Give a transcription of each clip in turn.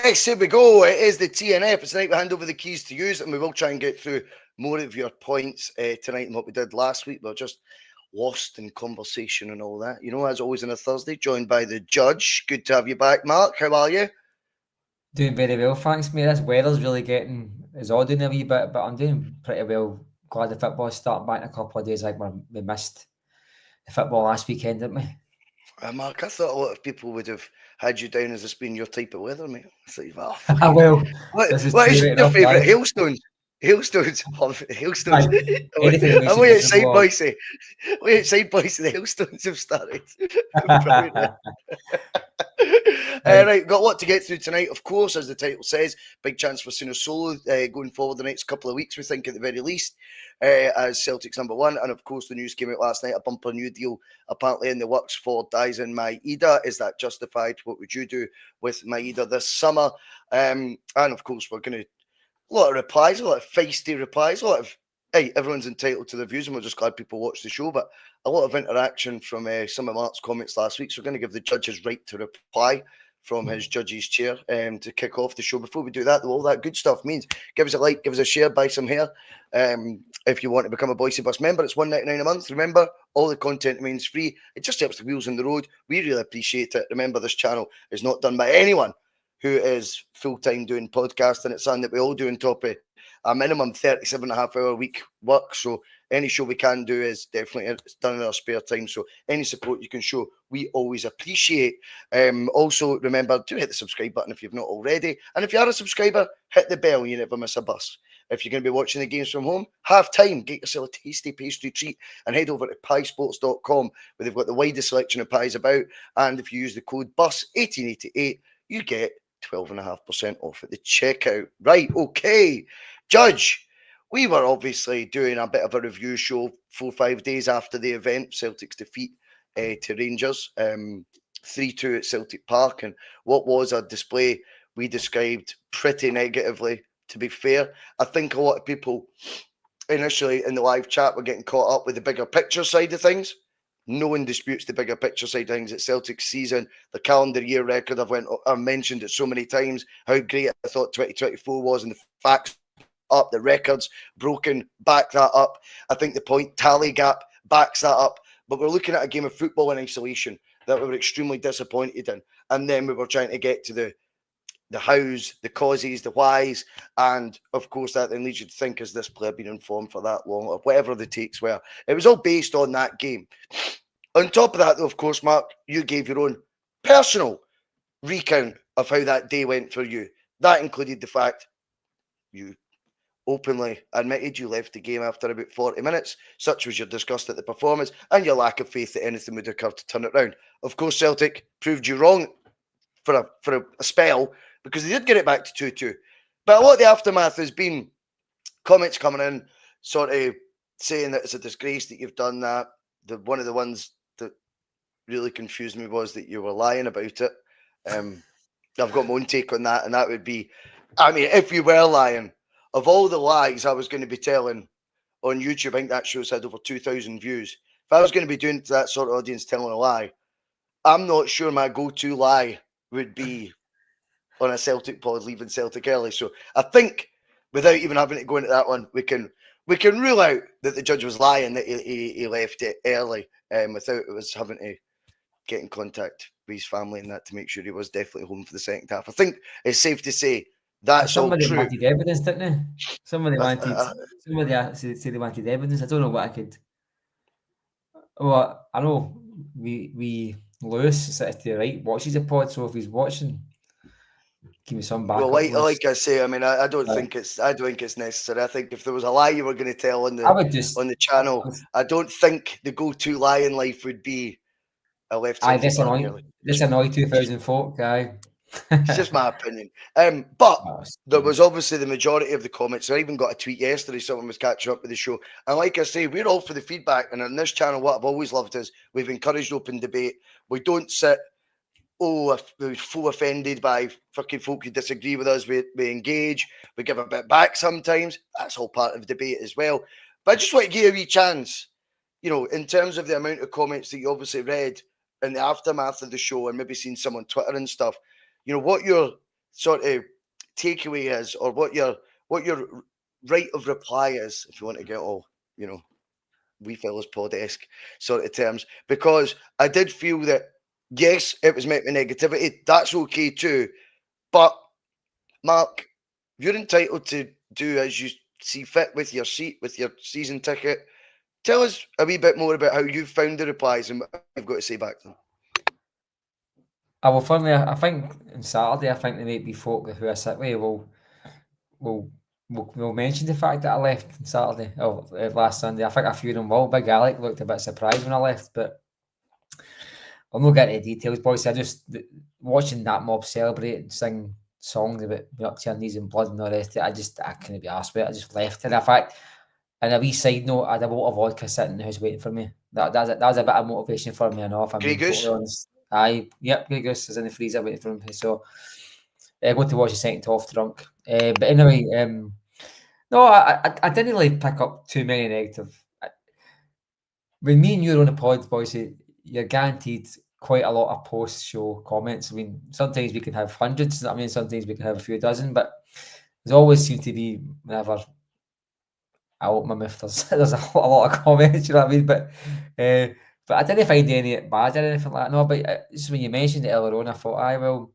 Yes, here we go. It is the T.N.F. It's tonight we hand over the keys to use, and we will try and get through more of your points tonight than what we did last week. We're just lost in conversation and all that. You know, as always on a Thursday, joined by the judge. Good to have you back, Mark. How are you? Doing very well, thanks, mate. This weather's really getting is odd in a wee bit, but I'm doing pretty well. Glad the football's starting back in a couple of days. Like we missed the football last weekend, didn't we? Mark, I thought a lot of people would have had you down as this being your type of weather, mate. It's like, oh, Well, what this is is true your enough, favourite? live. Hailstones? Hailstones. Hailstones. Anything that makes I'm you way outside, miserable. Bhoycie. Way outside, Bhoycie. The hailstones have started. Brilliant. Right, got a lot to get through tonight, of course, as the title says. Big chance for Sinisalo going forward the next couple of weeks, we think, at the very least, as Celtic's number one. And of course, the news came out last night, a bumper new deal apparently in the works for Daizen Maeda. Is that justified? What would you do with Maeda this summer? And of course, we're going to, a lot of replies, a lot of feisty replies, a lot of, hey, everyone's entitled to their views, and we're just glad people watch the show, but a lot of interaction from some of Mark's comments last week. So we're going to give the judge his right to reply from his judge's chair to kick off the show. Before we do that, though, all that good stuff means give us a like, give us a share, buy some hair. If you want to become a Bhoycie Bus member, it's $1.99 a month. Remember, all the content remains free. It just helps the wheels on the road. We really appreciate it. Remember, this channel is not done by anyone who is full-time doing podcasting. It's something that we all do on top of a minimum 37.5-hour week work. So any show we can do is definitely it's done in our spare time. So any support you can show, we always appreciate. Also, remember to hit the subscribe button if you've not already. And if you are a subscriber, hit the bell. You never miss a bus. If you're going to be watching the games from home, half time, get yourself a tasty pastry treat and head over to piesports.com where they've got the widest selection of pies about. And if you use the code BUS1888, you get 12.5% off at the checkout. Right, okay. Judge, we were obviously doing a bit of a review show 4 or 5 days after the event, Celtic's defeat to Rangers, 3-2 at Celtic Park. And what was a display we described pretty negatively, to be fair. I think a lot of people initially in the live chat were getting caught up with the bigger picture side of things. No one disputes the bigger picture side of things. It's Celtic's season, the calendar year record. I've mentioned it so many times, how great I thought 2024 was, and the facts up, the records broken, back that up. I think the point tally gap backs that up. But we're looking at a game of football in isolation that we were extremely disappointed in. And then we were trying to get to the hows, the causes, the whys, and of course that then leads you to think, has this player been informed for that long, or whatever the takes were. It was all based on that game. On top of that, though, of course, Mark, you gave your own personal recount of how that day went for you. That included the fact you openly admitted you left the game after about 40 minutes. Such was your disgust at the performance and your lack of faith that anything would occur to turn it round. Of course, Celtic proved you wrong for a spell, because they did get it back to 2-2. But a lot of the aftermath has been comments coming in, sort of saying that it's a disgrace that you've done that. One of the ones that really confused me was that you were lying about it. I've got my own take on that, and that would be, I mean, if you were lying, of all the lies I was going to be telling on YouTube, I think that show's had over 2,000 views. If I was going to be doing to that sort of audience telling a lie, I'm not sure my go-to lie would be on a Celtic pod leaving Celtic early. So I think, without even having to go into that one, we can rule out that the judge was lying, that he left it early, without it was having to get in contact with his family and that to make sure he was definitely home for the second half. I think it's safe to say that's all Somebody true. wanted evidence, didn't they? Somebody said they wanted evidence. I don't know what I could. Well, I know we Lewis sits to the right, watches the pod, so if he's watching, give me some backup. Well, like I say, I mean, I don't think it's necessary. I think if there was a lie you were going to tell on the channel, I don't think the go-to lie in life would be I left. This annoy 2,000 folk guy. It's just my opinion. But there was obviously the majority of the comments. I even got a tweet yesterday. Someone was catching up with the show. And like I say, we're all for the feedback. And on this channel, what I've always loved is we've encouraged open debate. We don't sit, we're full offended by fucking folk who disagree with us. We engage. We give a bit back sometimes. That's all part of the debate as well. But I just want to give you a wee chance, you know, in terms of the amount of comments that you obviously read in the aftermath of the show and maybe seen some on Twitter and stuff. You know, what your sort of takeaway is, or what your right of reply is, if you want to get all, wee fellas pod-esque sort of terms, because I did feel that, yes, it was met with negativity. That's okay too. But, Mark, you're entitled to do as you see fit with your seat, with your season ticket. Tell us a wee bit more about how you found the replies and what you've got to say back to them. Well, funnily, I think on Saturday, I think there might be folk who I sit with will mention the fact that I left on Saturday, last Sunday. I think a few of them will. Big Alec looked a bit surprised when I left, but I'll not get into details, boys. I just watching that mob celebrate and sing songs about being up to your knees in blood and all the rest of it. I couldn't be arsed with it. I just left. And in fact, and a wee side note, I had a bottle of vodka sitting in the house waiting for me. That was a bit of motivation for me and off. I'm Grey being Goose? totally honest. Yep, Grey Goose is in the freezer waiting for me. So I go to watch the second half drunk. But anyway, no, I didn't really pick up too many negative. When me and you are on the pod, boys, you're guaranteed quite a lot of post-show comments. I mean, sometimes we can have hundreds. I mean, sometimes we can have a few dozen, but there's always seems to be whenever I open my mouth, there's a lot of comments. You know what I mean? But I didn't find any bad or anything like that. No, but just when you mentioned it earlier on, I thought,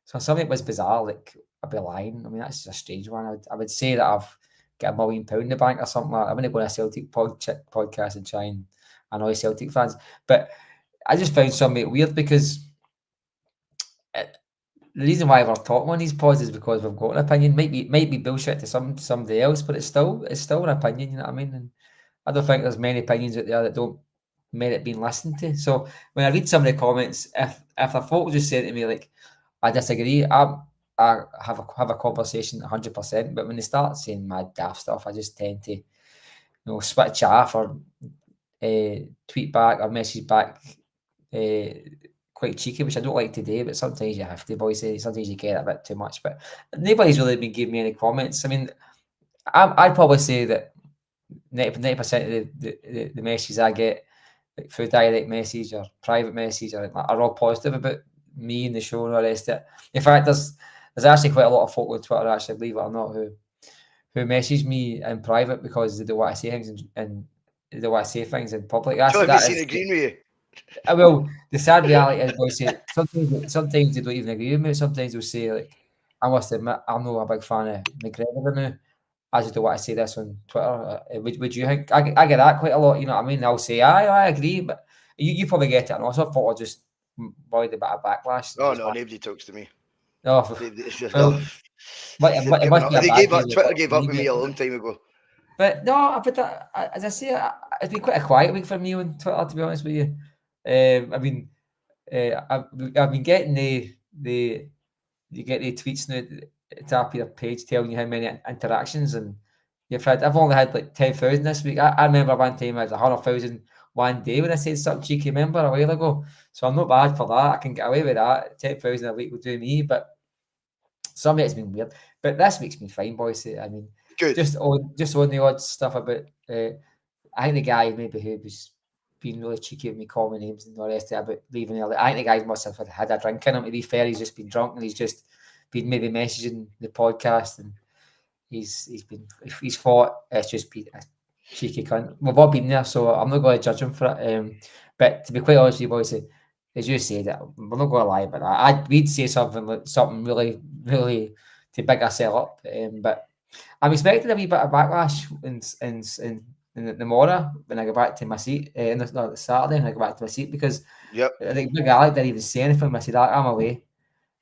so something was bizarre. Like, I'd be lying. I mean, that's a strange one. I would say that I've got £1 million in the bank or something like that. I'm going to go on a Celtic podcast and try and annoy Celtic fans. But I just found something weird because the reason why we're talking on these pods is because we've got an opinion. Might be bullshit to somebody else, but it's still an opinion. You know what I mean? And I don't think there's many opinions out there that don't merit being listened to. So when I read some of the comments, if a folk just say to me like, I disagree, I have a conversation 100%. But when they start saying mad daft stuff, I just tend to, switch off or tweet back or message back quite cheeky, which I don't like to do, but sometimes you have to, boys. Sometimes you get a bit too much. But nobody's really been giving me any comments. I mean, I'd probably say that 90% of the messages I get, like through direct message or private message, are all positive about me and the show and all the rest of it. In fact, there's actually quite a lot of folk on Twitter, actually, believe it or not, who message me in private because they don't want to say things and they don't want to say things in public. Have you seen agreeing with you? Well, the sad reality is, boys, sometimes they don't even agree with me. Sometimes they'll say, like, I must admit, I'm not a big fan of McGregor now. I just don't want to say this on Twitter. Would you think? I get that quite a lot, you know what I mean? I'll say, I agree, but you probably get it. And also, I thought I'd just avoid a bit of backlash. Oh, no, nobody talks to me. No, Twitter gave up with me a long time ago. But no, as I say, it's been quite a quiet week for me on Twitter, to be honest with you. I mean, I've been getting the tweets now at the top of your page telling you how many interactions, and I've only had like 10,000 this week. I remember one time I had 100,000 one day when I said something cheeky, remember, a while ago. So I'm not bad for that. I can get away with that. 10,000 a week will do me, but some of it's been weird. But this week's been fine, boys. I mean, good. Just on the odd stuff about. I think the guy maybe who was being really cheeky with me, calling me names and all the rest of it about leaving early. I think the guy must have had a drink in him. To be fair, he's just been drunk and he's just been maybe messaging the podcast and he's thought it's just been a cheeky cunt. We've all been there, so I'm not going to judge him for it. But to be quite honest with you, boys, as you said, we're not going to lie about that. We'd say something really, really to big ourselves up. But I'm expecting a wee bit of backlash in the morning when I go back to my seat. Saturday when I go back to my seat because I think Big Alec didn't even say anything. I said I'm away,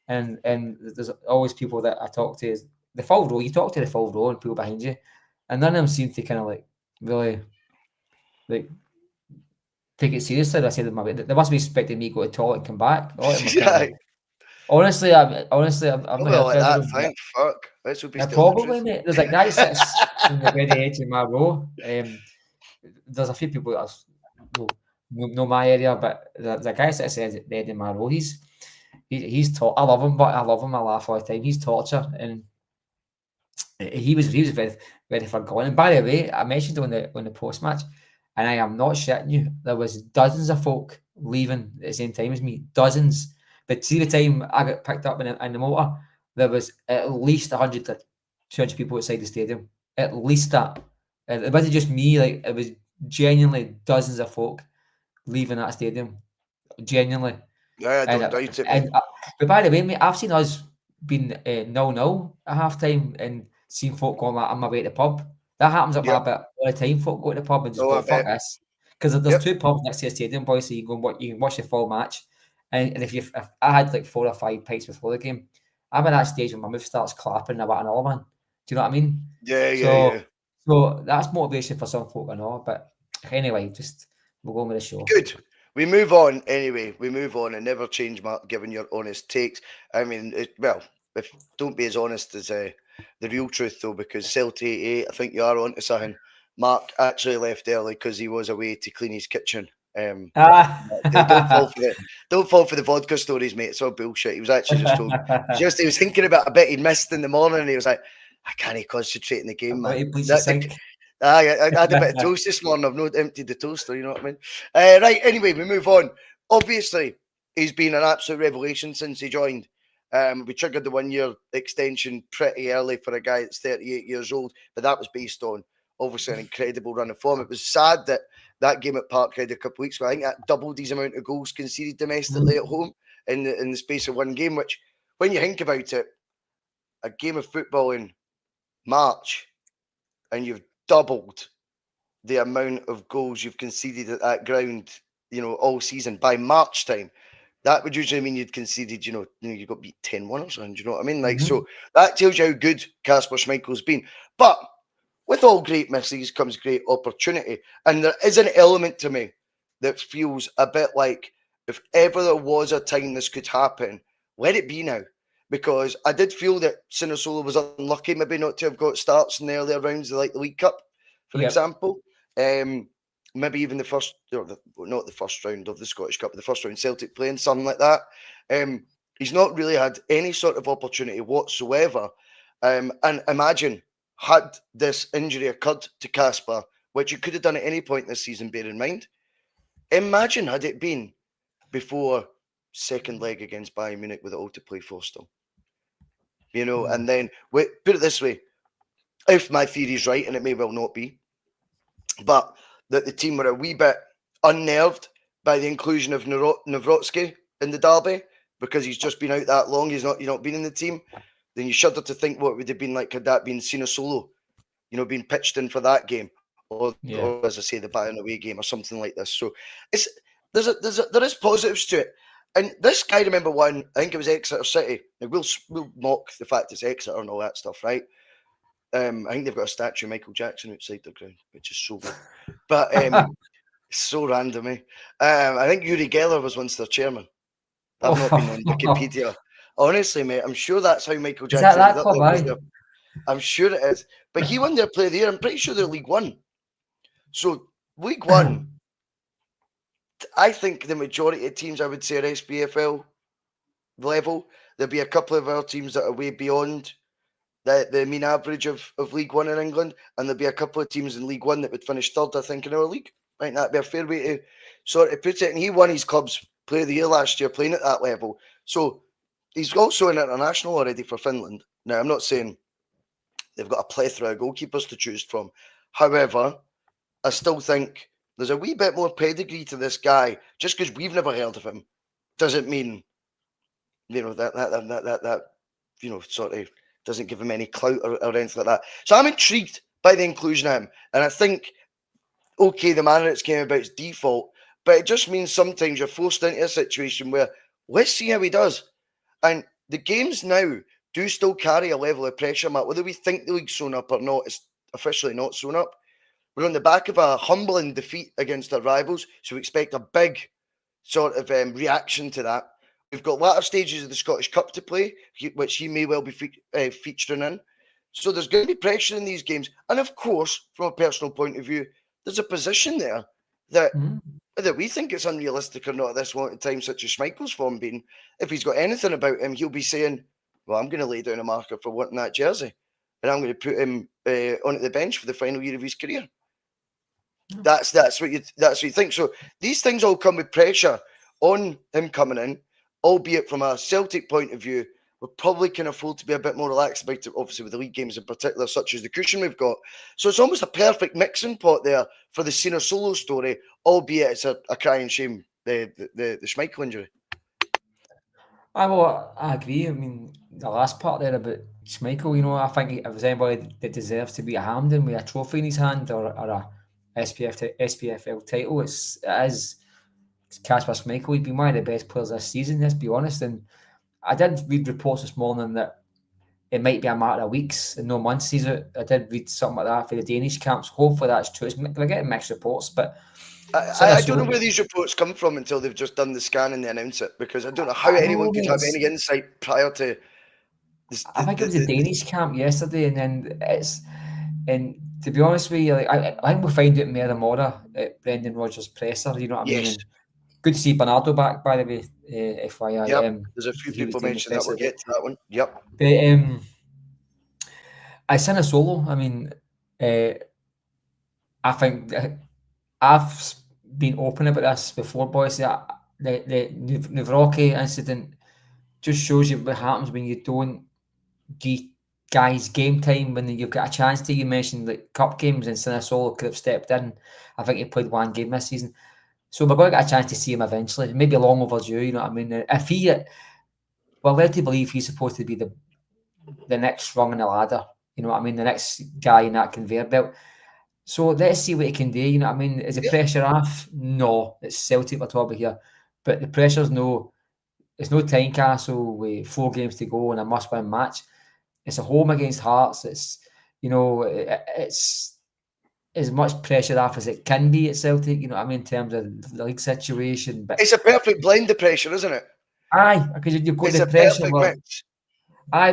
and there's always people that I talk to. The full row, you talk to the full row and people behind you, and none of them seem to kind of like really like take it seriously. I said they must be expecting me to go to the toilet and come back. Honestly, I'm not like that. Thank fuck. This would be probably, mate. There's a guy sits in the very edge of my row. There's a few people that know my area, but there's a guy sits at the edge of my row. He's I love him, but I love him. I laugh all the time. He's torture, and he was very, very forgotten. And by the way, I mentioned on the post match, and I am not shitting you. There was dozens of folk leaving at the same time as me. Dozens. But see the time I got picked up in the motor, there was at least 100 to 200 people outside the stadium. At least that. And it wasn't just me, like, it was genuinely dozens of folk leaving that stadium. Genuinely. Yeah, I don't doubt it, mate. But by the way, mate, I've seen us being 0-0 at half time and seen folk going like, on my way to the pub. That happens at my Yep. bit all the time. Folk go to the pub and just Oh, go, I fuck bet. this. Because there's Yep. 2 pubs next to the stadium, boys, so you can watch the full match. And if I had like 4 or 5 pints before the game, I'm at that stage when my mouth starts clapping and I want another one. Do you know what I mean? Yeah. So that's motivation for some folk, I know. But anyway, just we'll go on with the show. Good. We move on anyway. We move on and never change, Mark, given your honest takes. I mean, don't be as honest as the real truth, though, because Celtic, I think you are onto something. Mark actually left early because he was away to clean his kitchen. Don't fall for the vodka stories, mate. It's all bullshit. He was actually just told. He was thinking about a bit he'd missed in the morning, and he was like, "I can't concentrate in the game, man." I had a bit of toast this morning. I've not emptied the toaster. You know what I mean? Right. Anyway, we move on. Obviously, he's been an absolute revelation since he joined. We triggered the 1-year extension pretty early for a guy that's 38 years old, but that was based on obviously an incredible run of form. It was sad that game at Parkhead a couple of weeks ago, I think that doubled his amount of goals conceded domestically at home in the space of one game, which, when you think about it, a game of football in March and you've doubled the amount of goals you've conceded at that ground, all season by March time. That would usually mean you'd conceded, you got beat 10-1 or something. Do you know what I mean? So that tells you how good Kasper Schmeichel's been. But with all great misses comes great opportunity. And there is an element to me that feels a bit like, if ever there was a time this could happen, let it be now. Because I did feel that Sinisalo was unlucky maybe not to have got starts in the earlier rounds of like the League Cup, for example. Maybe even the first, not the first round of the Scottish Cup, but the first round Celtic playing, something like that. He's not really had any sort of opportunity whatsoever. And imagine, had this injury occurred to Kasper, which you could have done at any point this season, bear in mind. Imagine had it been before second leg against Bayern Munich with it all to play for still. And then, put it this way, if my theory is right, and it may well not be, but that the team were a wee bit unnerved by the inclusion of Nawrocki in the derby, because he's just been out that long, he's not been in the team, then you shudder to think what it would have been like had that been Sinisalo, being pitched in for that game, or as I say, the Bayern away game or something like this. So there is positives to it. And this guy, remember one, I think it was Exeter City. Now we'll mock the fact it's Exeter and all that stuff, right? I think they've got a statue of Michael Jackson outside the ground, which is so good. But so random, eh? I think Uri Geller was once their chairman. I've not been on Wikipedia. Honestly, mate, I'm sure that's how Michael Jackson ended up there. I'm sure it is. But he won their play there. I'm pretty sure they're League One. So League One, I think the majority of teams, I would say, are SPFL level. There'll be a couple of our teams that are way beyond the mean average of League One in England, and there'll be a couple of teams in League One that would finish third, I think, in our league. I think that'd be a fair way to sort of put it. And he won his club's Player of the Year last year playing at that level. So he's also an international already for Finland. Now, I'm not saying they've got a plethora of goalkeepers to choose from. However, I still think there's a wee bit more pedigree to this guy. Just because we've never heard of him doesn't mean, that sort of doesn't give him any clout or anything like that. So I'm intrigued by the inclusion of him. And I think, okay, the manner it's came about is default, but it just means sometimes you're forced into a situation where let's see how he does. And the games now do still carry a level of pressure, Matt. Whether we think the league's sewn up or not, it's officially not sewn up. We're on the back of a humbling defeat against our rivals, so we expect a big sort of reaction to that. We've got latter stages of the Scottish Cup to play, which he may well be featuring in. So there's going to be pressure in these games. And of course, from a personal point of view, there's a position there that whether we think it's unrealistic or not at this moment in time, such as Schmeichel's form being, if he's got anything about him, he'll be saying, well, I'm going to lay down a marker for wanting that jersey. And I'm going to put him onto the bench for the final year of his career. That's what you think. So these things all come with pressure on him coming in, albeit from a Celtic point of view, we probably can afford to be a bit more relaxed about it, obviously with the league games in particular, such as the cushion we've got. So it's almost a perfect mixing pot there for the Sinisalo story, albeit it's a crying shame, the Schmeichel injury. I agree. I mean, the last part there about Schmeichel, you know, I think if there's anybody that deserves to be at Hampden with a trophy in his hand or a SPFL title, it is Kasper Schmeichel. He's been one of the best players this season, let's be honest. And I did read reports this morning that it might be a matter of weeks and no months. I did read something like that for the Danish camps. Hopefully that's true. We're getting mixed reports, but I don't know where these reports come from until they've just done the scan and they announce it, because I don't know how anyone could have any insight prior to this. I think it was the Danish camp yesterday, and then and to be honest with you, like, I think we'll find out more tomorrow at Brendan Rodgers' presser. You know what I mean? And good to see Bernardo back, by the way. FYI, yep. There's a few people mentioned that. We'll get to that one. Yep. But I Sinisalo. I mean, I think I've been open about this before, boys. The Navroki incident just shows you what happens when you don't give guys game time when you've got a chance to. You mentioned like cup games, and Sinisalo could have stepped in. I think he played one game this season, so we're going to get a chance to see him eventually. Maybe long overdue, you know what I mean? If we're led to believe he's supposed to be the next rung in the ladder, you know what I mean? The next guy in that conveyor belt. So let's see what he can do, you know what I mean? Is the pressure off? No, it's Celtic we're talking here. But the pressure's no, it's no time castle with 4 games to go and a must-win match. It's a home against Hearts. It's, you know, it's as much pressure off as it can be at Celtic, you know what I mean, in terms of the league situation. But it's a perfect blend of pressure, isn't it? Aye, because you've got the pressure where,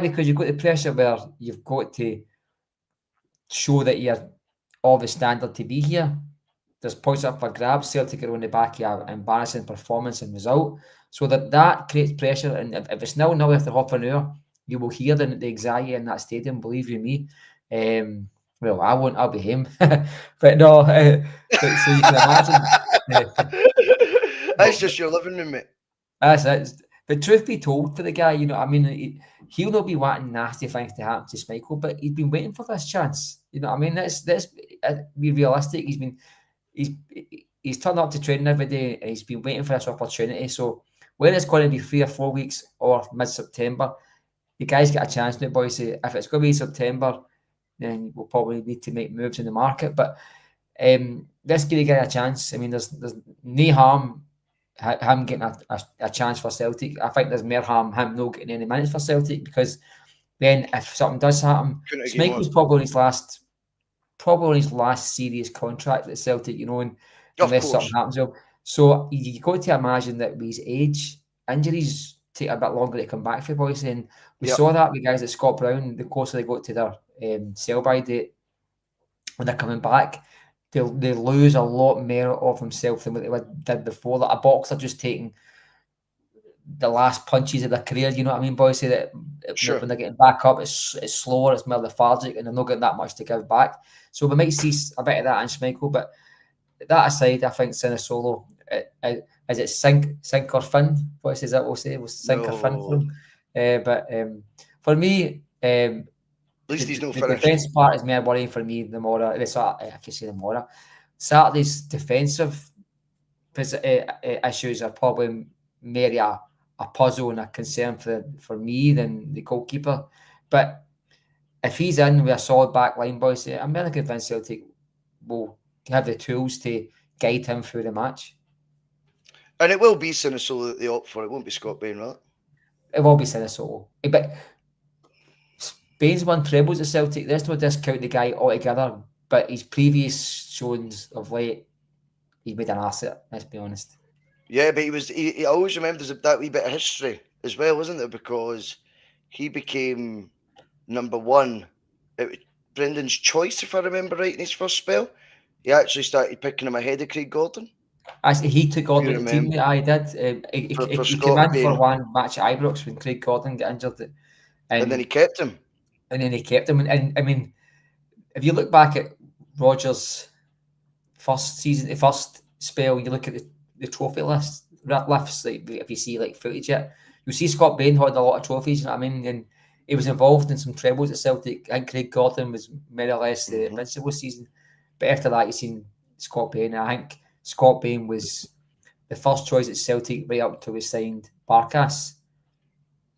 because you've got the pressure where you've got to show that you're of the standard to be here. There's points up for grabs. Celtic are on the back of an embarrassing performance and result. So that creates pressure. And if it's 0-0 after half an hour, you will hear the anxiety in that stadium, believe you me. Well, I won't, I'll be him. But no, so you can imagine. That's just your living room, mate. That's it. But truth be told, for the guy, you know, I mean, he'll not be wanting nasty things to happen to Schmeichel, but he's been waiting for this chance. You know what I mean? Let's be realistic. He's turned up to training every day and he's been waiting for this opportunity. So whether it's going to be 3 or 4 weeks or mid-September, the guy's got a chance now, boys. If it's going to be September, then we'll probably need to make moves in the market. But let's give the guy a chance. I mean, there's no harm him getting a chance for Celtic. I think there's more harm him not getting any minutes for Celtic, because then if something does happen, Schmeichel's probably on his last serious contract at Celtic, you know, and unless something happens to him. So you got to imagine that with his age, injuries take a bit longer to come back for boys. And we saw that with guys like Scott Brown. The closer they got to their sell-by date, when they're coming back, they lose a lot more of himself than what they did before. Like a boxer just taking the last punches of their career, you know what I mean, boys? Say that when they're getting back up, it's slower, it's more lethargic, and they're not getting that much to give back. So we might see a bit of that in Schmeichel. But that aside, I think Sinisalo, is it sink or fin? What is that we'll say? Was sink or fin for him? But for me, at least he's not finished. The defence part is more worrying for me. Saturday's defensive issues are probably more a puzzle and a concern for me than the goalkeeper. But if he's in with a solid back line, boys, I'm really convinced Celtic will have the tools to guide him through the match. And it will be Sinisalo that they opt for. It won't be Scott Bain, right? It will be Sinisalo. But Bain's won trebles at Celtic. Let's not discount the guy altogether. But his previous showings of late, he's made an asset, let's be honest. Yeah, but he always remembers that wee bit of history as well, wasn't there? Because he became number 1. It was Brendan's choice, if I remember right, in his first spell. He actually started picking him ahead of Craig Gordon. Actually, he took Gordon to the team. I did. He came in for one match at Ibrox when Craig Gordon got injured. And then he kept him. And I mean, if you look back at Rodgers' first season, the first spell, you look at the trophy lifts, like if you see like footage, you'll you see Scott Bain had a lot of trophies, you know what I mean? And he was involved in some trebles at Celtic. I think Craig Gordon was more or less the invincible season. But after that, you've seen Scott Bain. I think Scott Bain was the first choice at Celtic right up till we signed Barkas.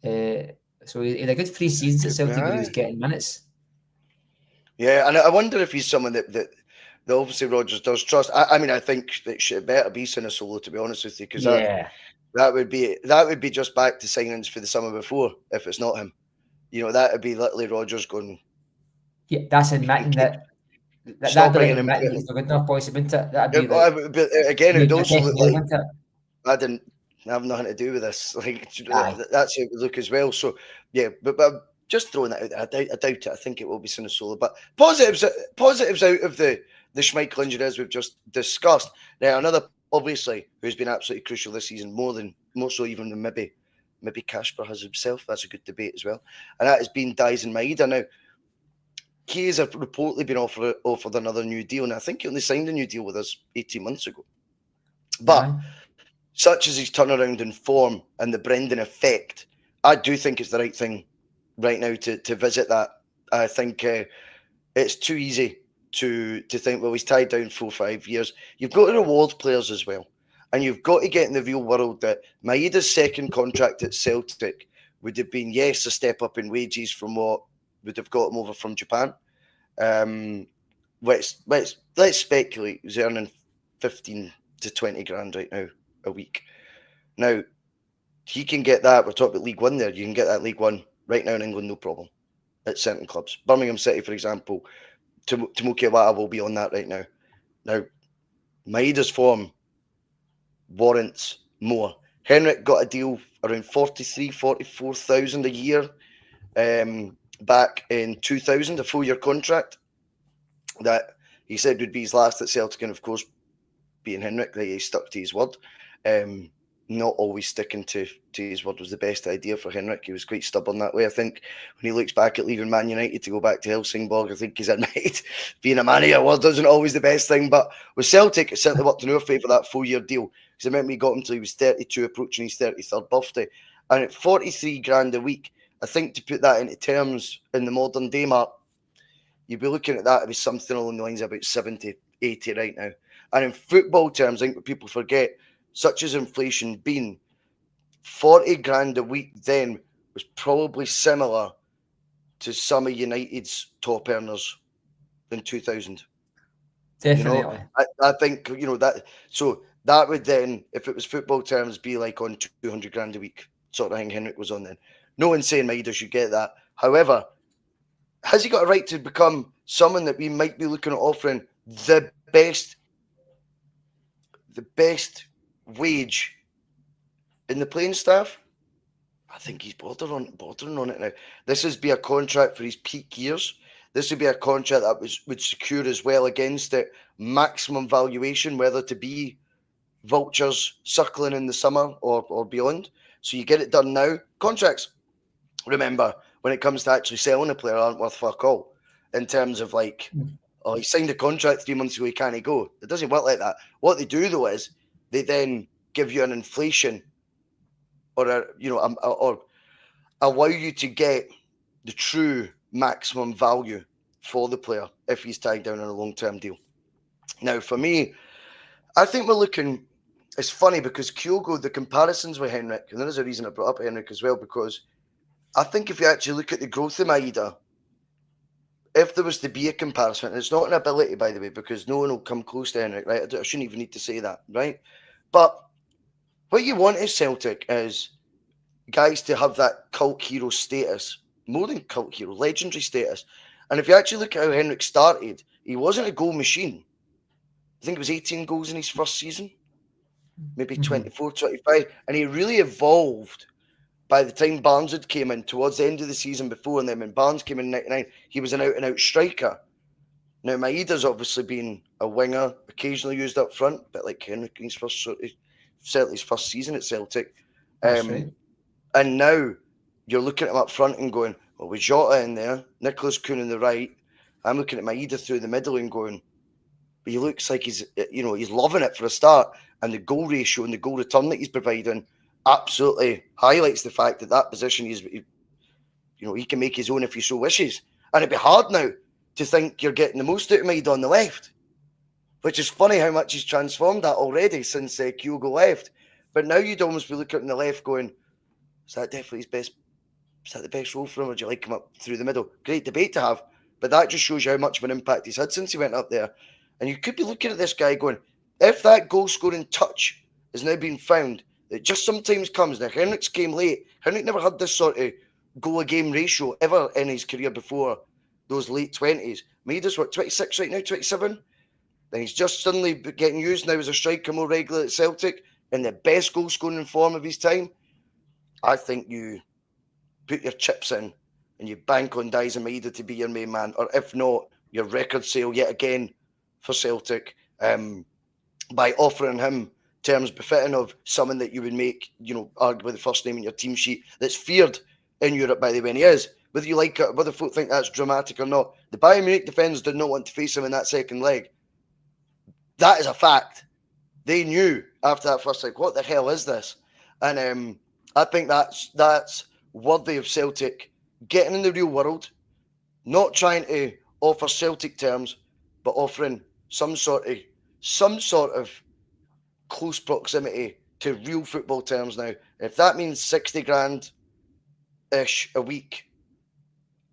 So he had a good 3 seasons at Celtic when he was getting minutes. Yeah, and I wonder if he's someone that obviously Rodgers does trust. I mean, I think it should better be Sinisalo, to be honest with you, because that would be just back to signings for the summer before if it's not him. You know, that would be literally Rodgers going. Yeah, that's admitting that. That'd be like admitting he's not good enough, boys. That'd be like, but again, it would also look like I have nothing to do with this. Like that's how it would look as well. So yeah, but just throwing that out there, I doubt it. I think it will be Sinisalo. But positives out of the Schmeichel injury as we've just discussed. Now another obviously who's been absolutely crucial this season, more so even than maybe Kasper has himself. That's a good debate as well. And that has been Daizen Maeda. Now he has reportedly been offered another new deal, and I think he only signed a new deal with us 18 months ago. But such as his turnaround in form and the Brendan effect, I do think it's the right thing right now to visit that. I think it's too easy to think, well, he's tied down 4 or 5 years. You've got to reward players as well. And you've got to get in the real world that Maeda's second contract at Celtic would have been, yes, a step up in wages from what would have got him over from Japan. Let's speculate he's earning 15 to 20 grand right now a week. Now, he can get that. We're talking about League One there. You can get that League One right now in England, no problem, at certain clubs. Birmingham City, for example, Tomoki Iwata will be on that right now. Now, Maeda's form warrants more. Henrik got a deal around 44,000 a year back in 2000, a 4-year contract that he said would be his last at Celtic, and of course, being Henrik, he stuck to his word. Not always sticking to his word was the best idea for Henrik. He was quite stubborn that way. I think when he looks back at leaving Man United to go back to Helsingborg, I think he's admitted being a manager wasn't always the best thing. But with Celtic, it certainly worked in our favour, that 4-year deal, because it meant we got him till he was 32, approaching his 33rd birthday. And at 43 grand a week, I think to put that into terms in the modern day, Mark, you'd be looking at that as something along the lines of about 70, 80 right now. And in football terms, I think what people forget, such as inflation being, 40 grand a week then was probably similar to some of United's top earners in 2000. Definitely. You know, I think, you know, that, so that would then, if it was football terms, be like on 200 grand a week, sort of thing Henrik was on then. No one's saying Maeda should get that. However, has he got a right to become someone that we might be looking at offering the best wage in the playing staff? I think he's bordering on it now. This would be a contract for his peak years. This would be a contract that would secure as well against it maximum valuation, whether to be vultures circling in the summer or beyond. So you get it done now. Contracts, remember, when it comes to actually selling a player, aren't worth fuck all. In terms of like, oh, he signed a contract 3 months ago, he can't go. It doesn't work like that. What they do though is they then give you an inflation or allow you to get the true maximum value for the player if he's tied down in a long-term deal. Now, for me, I think we're looking. It's funny because Kyogo, the comparisons with Henrik, and there is a reason I brought up Henrik as well, because I think if you actually look at the growth of Maeda, if there was to be a comparison, and it's not an ability, by the way, because no one will come close to Henrik, right? I shouldn't even need to say that, right? But what you want is Celtic is guys to have that cult hero status, more than cult hero, legendary status. And if you actually look at how Henrik started, he wasn't a goal machine. I think it was 18 goals in his first season, maybe 24, 25. And he really evolved by the time Barnes had came in towards the end of the season before. And then when Barnes came in 99, he was an out-and-out striker. Now, Maeda's obviously been a winger, occasionally used up front, but like Henrik in his certainly his first season at Celtic. Right. And now you're looking at him up front and going, well, with Jota in there, Nicholas Kuhn on the right, I'm looking at Maeda through the middle and going, but he looks like he's loving it for a start. And the goal ratio and the goal return that he's providing, absolutely highlights the fact that that position he can make his own if he so wishes. And it'd be hard now to think you're getting the most out of Maeda on the left, which is funny how much he's transformed that already since Kyogo left. But now you'd almost be looking at the left going, is that definitely his best? Is that the best role for him? Or do you like him up through the middle? Great debate to have. But that just shows you how much of an impact he's had since he went up there. And you could be looking at this guy going, if that goal scoring touch is now being found, it just sometimes comes. Now, Henrik's came late. Henrik never had this sort of goal a game ratio ever in his career before those late 20s. Maeda's what, 26 right now, 27? Then he's just suddenly getting used now as a striker more regular at Celtic in the best goal scoring form of his time. I think you put your chips in and you bank on Daizen Maeda to be your main man, or if not, your record sale yet again for Celtic by offering him terms befitting of someone that you would make, arguably the first name in your team sheet that's feared in Europe by the way he is. Whether you like it, whether folk think that's dramatic or not, the Bayern Munich defenders did not want to face him in that second leg. That is a fact. They knew after that first leg, what the hell is this? And I think that's worthy of Celtic getting in the real world, not trying to offer Celtic terms, but offering some sort of close proximity to real football terms now. If that means 60 grand ish a week,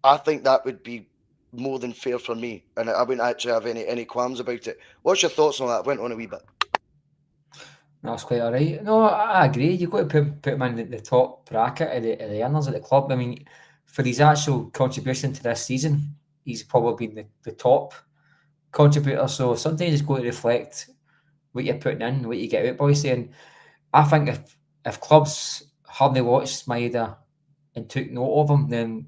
I think that would be more than fair for me, and I wouldn't actually have any qualms about it. What's your thoughts on that? I went on a wee bit. That's quite all right. No, I agree. You've got to put him in the top bracket of the earners at the club. I mean, for his actual contribution to this season, he's probably been the top contributor. So sometimes it's got to reflect what you're putting in, what you get out, Bhoycie. And I think if clubs hadn't watched Maeda and took note of him, then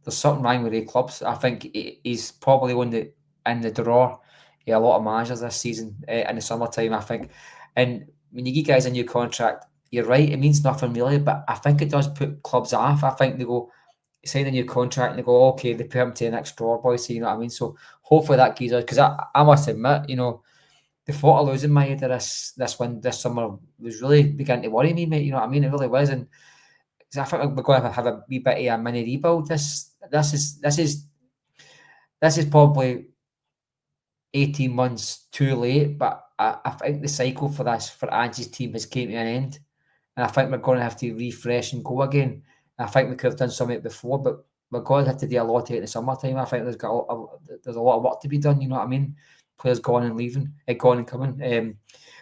there's something wrong with the clubs. I think he's probably in the drawer a lot of managers this season in the summertime, I think. And when you give guys a new contract, you're right, it means nothing really, but I think it does put clubs off. I think they go sign a new contract and they go, okay, they put him to the next drawer, Bhoycie, you know what I mean? So hopefully that gives us, because I must admit, the thought of losing Maeda this summer was really beginning to worry me, mate. You know what I mean? It really was, and I think we're going to have a wee bit of a mini rebuild. This is probably 18 months too late, but I think the cycle for Angie's team has came to an end, and I think we're going to have to refresh and go again. And I think we could have done some of it before, but we're going to have to do a lot of it in the summertime. I think there's a lot of work to be done. You know what I mean? Players gone and leaving, gone and coming.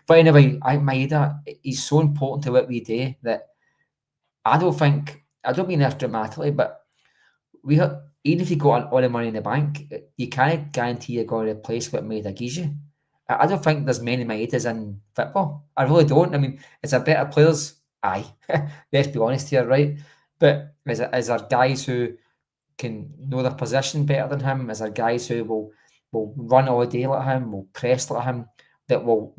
But anyway, Maeda, he's so important to what we do that I don't mean this dramatically, but even if you got all the money in the bank, you can't guarantee you're going to replace what Maeda gives you. I don't think there's many Maedas in football. I really don't. I mean, it's a better players, aye. Let's be honest here, right? But is there guys who can know their position better than him? Is there guys who will run all day like him, will press like him, that will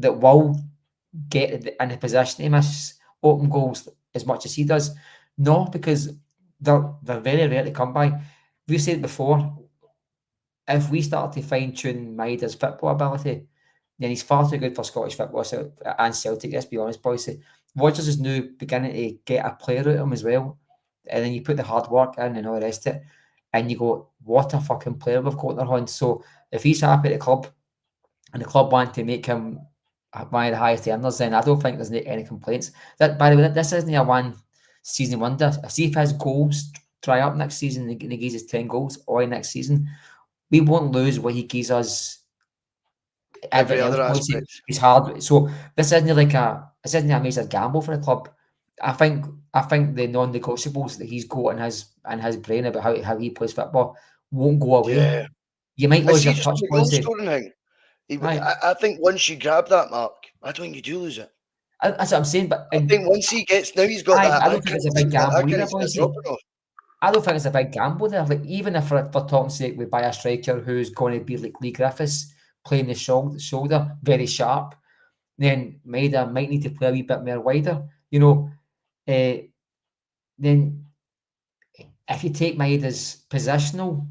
get in a position to miss open goals as much as he does? No, because they're very rare to come by. We said before, if we start to fine-tune Maeda's football ability, then he's far too good for Scottish football and Celtic, let's be honest, boys. Rodgers is now beginning to get a player out of him as well. And then you put the hard work in and all the rest of it, and you go, what a fucking player we've got in our hands. So if he's happy at the club, and the club want to make him one of the highest earners, then I don't think there's any complaints. That, by the way, this isn't a one-season wonder. See if his goals dry up next season and he gives us 10 goals or next season, we won't lose what he gives us every other aspect. It's hard. So this isn't a major gamble for the club. I think the non-negotiables that he's got in his brain about how he plays football won't go away. Yeah. You might lose your touch goal scoring thing. I think once you grab that, Mark, I don't think you do lose it. That's what I'm saying. But I think once he's got that, I don't think it's a big gamble either, Bhoycie. I don't think it's a big gamble there. Like, even if for talk's sake we buy a striker who's going to be like Lee Griffiths, playing the shoulder, very sharp, then Maeda might need to play a wee bit more wider. Then if you take Maeda's positional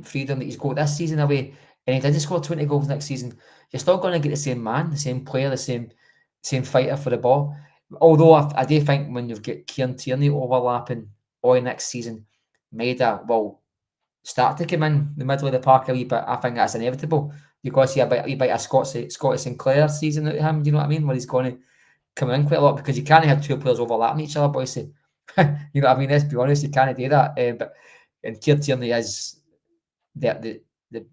freedom that he's got this season away, and he didn't score 20 goals next season, you're still going to get the same man, the same player, the same same fighter for the ball. Although I do think when you've got Kieran Tierney overlapping all next season, Maeda will start to come in the middle of the park a wee bit. I think that's inevitable. You've got to see a bit of Scotty Sinclair season out of him. Do you know what I mean? Where he's going to come in quite a lot, because you can't have two players overlapping each other, Bhoycie. You know what I mean? Let's be honest, you can't do that. And Kieran Tierney is the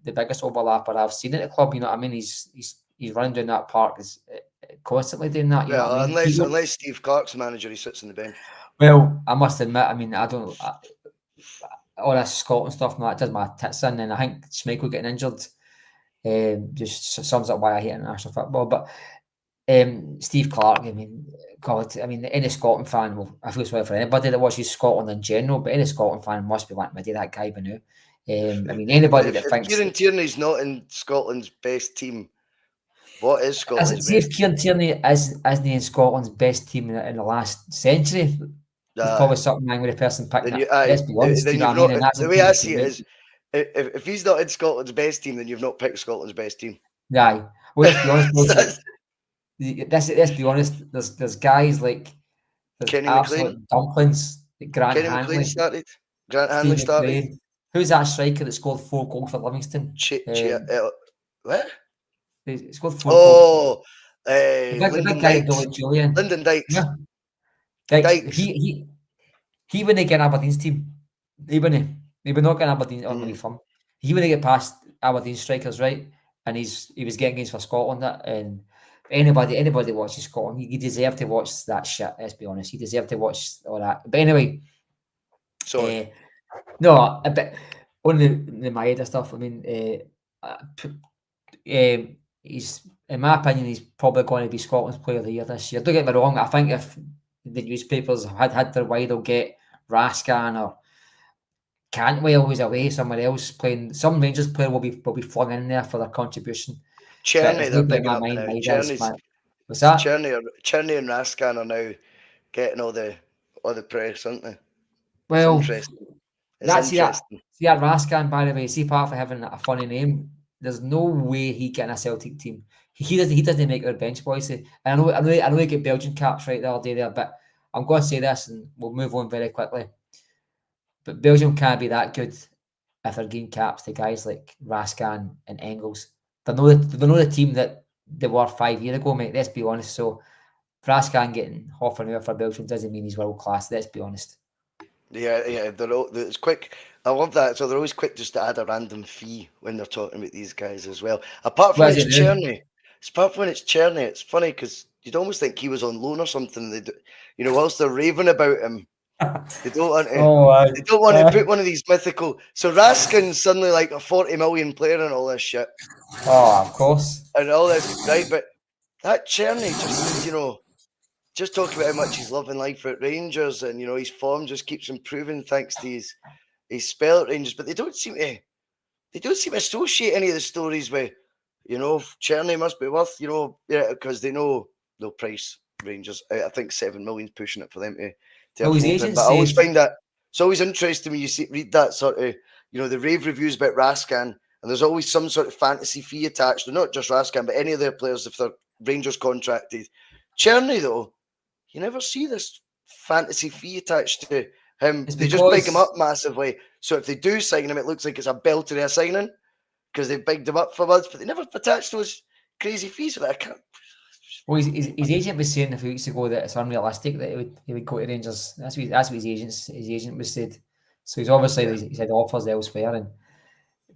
biggest overlapper I've seen at the club. You know what I mean? He's running down that park, is constantly doing that. You know what I mean? Unless Steve Clark's manager, he sits on the bench. Well, I must admit, I mean, all this Scotland stuff, man, it does my tits in, and I think Schmeichel getting injured just sums up why I hate international football. But Steve Clark, I mean, God, I mean, any Scotland fan, well, I feel sorry for anybody that watches Scotland in general, but any Scotland fan must be wanting to do that guy by now. I mean, anybody that thinks Kieran Tierney's not in Scotland's best team, what is Scotland's see best? If Kieran Tierney isn't in Scotland's best team in the last century, there's probably something wrong with the person picking it. Let's be honest, you know what I mean? And that's the way I see it is, if he's not in Scotland's best team, then you've not picked Scotland's best team. Yeah. Well, let's be honest. Let's be honest. There's guys like Kenny absolute McLean. Grant Kenny Hanley McLean started. Grant Hanley started. McLean. Who's that striker that scored 4 goals for Livingston? What? He scored 4 goals. Lyndon the big guy Dykes. Julian. Lyndon Dykes. Yeah. Dykes. He wouldn't get Aberdeen's team. He would not get Aberdeen on the from. He wouldn't get past Aberdeen strikers, right? And he was getting games for Scotland. And anybody watches Scotland, you deserve to watch that shit. Let's be honest, you deserve to watch all that. But anyway, sorry, no, a bit on the Maeda stuff. I mean, he's, in my opinion, he's probably going to be Scotland's Player of the Year this year. Don't get me wrong. I think if the newspapers had their way, they'll get Rascan or Cantwell, who's away somewhere else playing. Some Rangers player will be flung in there for their contribution. Cherney, they're picking up now. What's that? Cherney and Rascan are now getting all the press, aren't they? Well, it's interesting. See that Rascan, by the way, see, apart from having a funny name, there's no way he getting a Celtic team. He doesn't make our bench, Bhoycie. And I know he get Belgian caps right the other day there, but I'm going to say this, and we'll move on very quickly. But Belgium can't be that good if they're getting caps to guys like Rascan and Engels. They're not the team that they were 5 years ago, mate. Let's be honest. So Rascan getting half an hour for Belgium doesn't mean he's world class. Let's be honest. Yeah, it's quick. I love that. So they're always quick just to add a random fee when they're talking about these guys as well. Apart from when it's Cherney, it's funny because you'd almost think he was on loan or something. Whilst they're raving about him, they don't want to put one of these mythical. So Raskin's suddenly like a 40 million player and all this shit. Oh, of course. And all this, right? But that Cherney just talking about how much he's loving life at Rangers, and his form just keeps improving thanks to his spell at Rangers. But they don't seem to associate any of the stories with, Cherney must be worth, because they know they'll price Rangers. I think 7 million's pushing it for them to afford him. But I always find that it's always interesting when you read that sort of, the rave reviews about Rascan, and there's always some sort of fantasy fee attached, or not just Rascan, but any of their players if they're Rangers contracted. Cherney, though, you never see this fantasy fee attached to him. They just big him up massively. So if they do sign him, it looks like it's a belter of a signing because they've bigged him up for months, but they never attached those crazy fees that I can't. Well, his agent was saying a few weeks ago that it's unrealistic that he would go to Rangers. That's what his agent was said. So he's obviously he's had offers elsewhere. And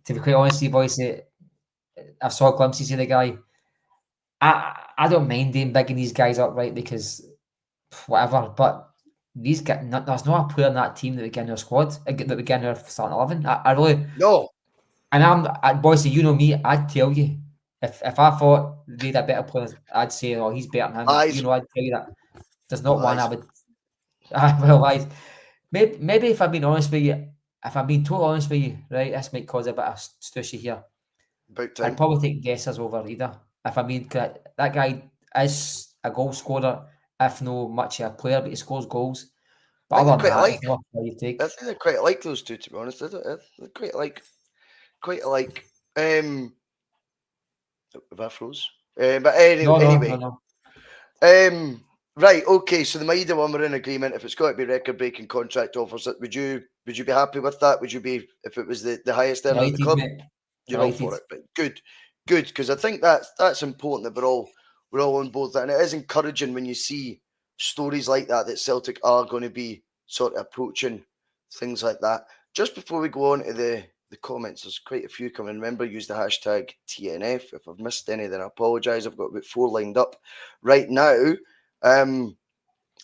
to be quite honest, Bhoycie, I saw glimpses of the guy. I don't mind him bigging these guys up, right? Because whatever, but these guys, there's not a player in that team that would get in their squad, that would get in their starting 11. I really no. And Bhoycie, you know me, I'd tell you. If I thought they had a better player, I'd say, oh, he's better than him. I'd tell you that. There's not one I would. Well, maybe if I'm being honest with you, if I'm being totally honest with you, right, this might cause a bit of stushy here. I'd probably take guesses over either. If I mean, that guy is a goal scorer, if no much of a player, but he scores goals. But other than that, I think they're quite like those two, to be honest. They're quite like. If I froze. But anyway. No. Right, okay, so the Maeda one, we're in agreement. If it's got to be record-breaking contract offers, would you be happy with that? Would you be, if it was the highest earner of the club? Mate. You're all for it, but good, because I think that's important that we're all on board. And it is encouraging when you see stories like that Celtic are going to be sort of approaching things like that. Just before we go on to the comments, there's quite a few coming. Remember, use the hashtag T.N.F. If I've missed any, then I apologise. I've got about 4 lined up right now. And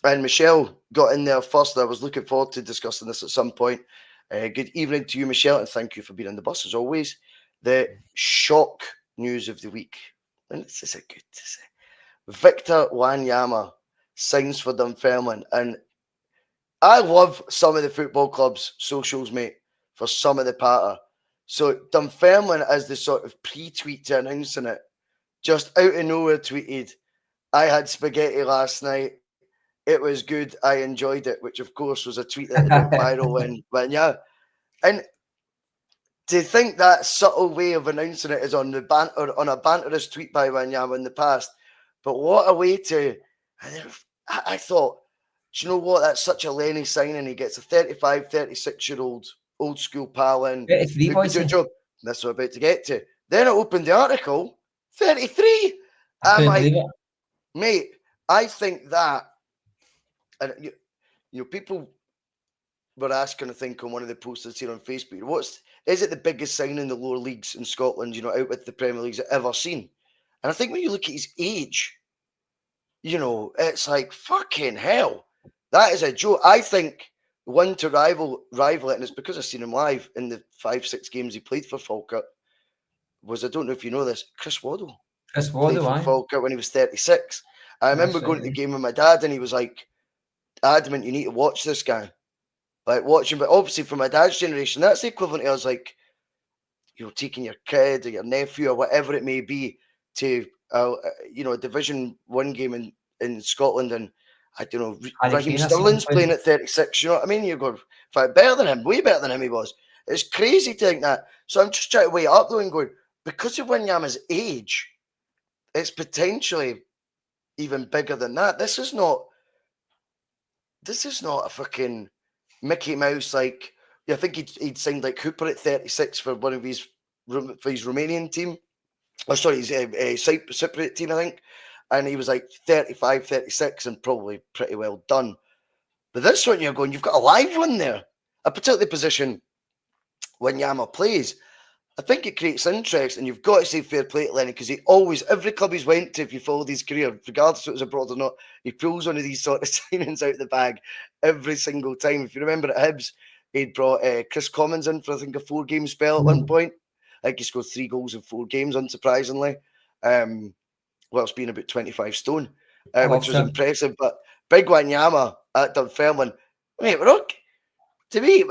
Michelle got in there first. I was looking forward to discussing this at some point. Good evening to you, Michelle, and thank you for being on the bus as always. The shock news of the week. And this is a good to say. Victor Wanyama signs for Dunfermline. And I love some of the football club's socials, mate, for some of the patter. So Dunfermline, as the sort of pre-tweet to announcing it, just out of nowhere tweeted, I had spaghetti last night. It was good. I enjoyed it, which of course was a tweet that went viral when yeah. And to think that subtle way of announcing it is on a banterous tweet by Wanyama in the past, but what a way to! I thought, do you know what? That's such a Lenny signing. He gets a 35, 36-year-old old school pal in. 33, Bhoycie. Job. That's what I'm about to get to. Then I opened the article. 33. I'm like, mate, I think that, and you know, people were asking, I think, on one of the posters here on Facebook, is it the biggest signing in the lower leagues in Scotland, you know, out with the Premier League's ever seen? And I think when you look at his age, you know, it's like, fucking hell. That is a joke. I think one to rival it, and it's because I've seen him live in the 5-6 games he played for Falkirk, was, I don't know if you know this, Chris Waddle. Played for Falkirk when he was 36. I remember going to the game with my dad, and he was like, adamant, you need to watch this guy. Like, watching, but obviously for my dad's generation, that's the equivalent of us, like, you know, taking your kid or your nephew or whatever it may be to, you know, a Division 1 game in Scotland, and I don't know, Raheem Sterling's playing at 36, you know what I mean? You're going, in fact, better than him, way better than him he was. It's crazy to think that. So I'm just trying to weigh it up though and going, because of Wanyama's age, it's potentially even bigger than that. This is not a fucking Mickey Mouse, like, I think he'd signed like Hooper at 36 for one of his Romanian team. Oh, sorry, his Cypriot team, I think. And he was like 35, 36 and probably pretty well done. But this one, you're going, you've got a live one there. A particular position when Wanyama plays. I think it creates interest, and you've got to say fair play to Lenny, because he always, every club he's went to, if you follow his career, regardless if it was abroad or not, he pulls one of these sort of signings out of the bag every single time. If you remember at Hibs, he'd brought Chris Commons in for, I think, a 4-game spell at one point. I think he scored 3 goals in 4 games, unsurprisingly, whilst being about 25 stone, which was impressive. But big Wanyama at Dunfermline, mate, to me,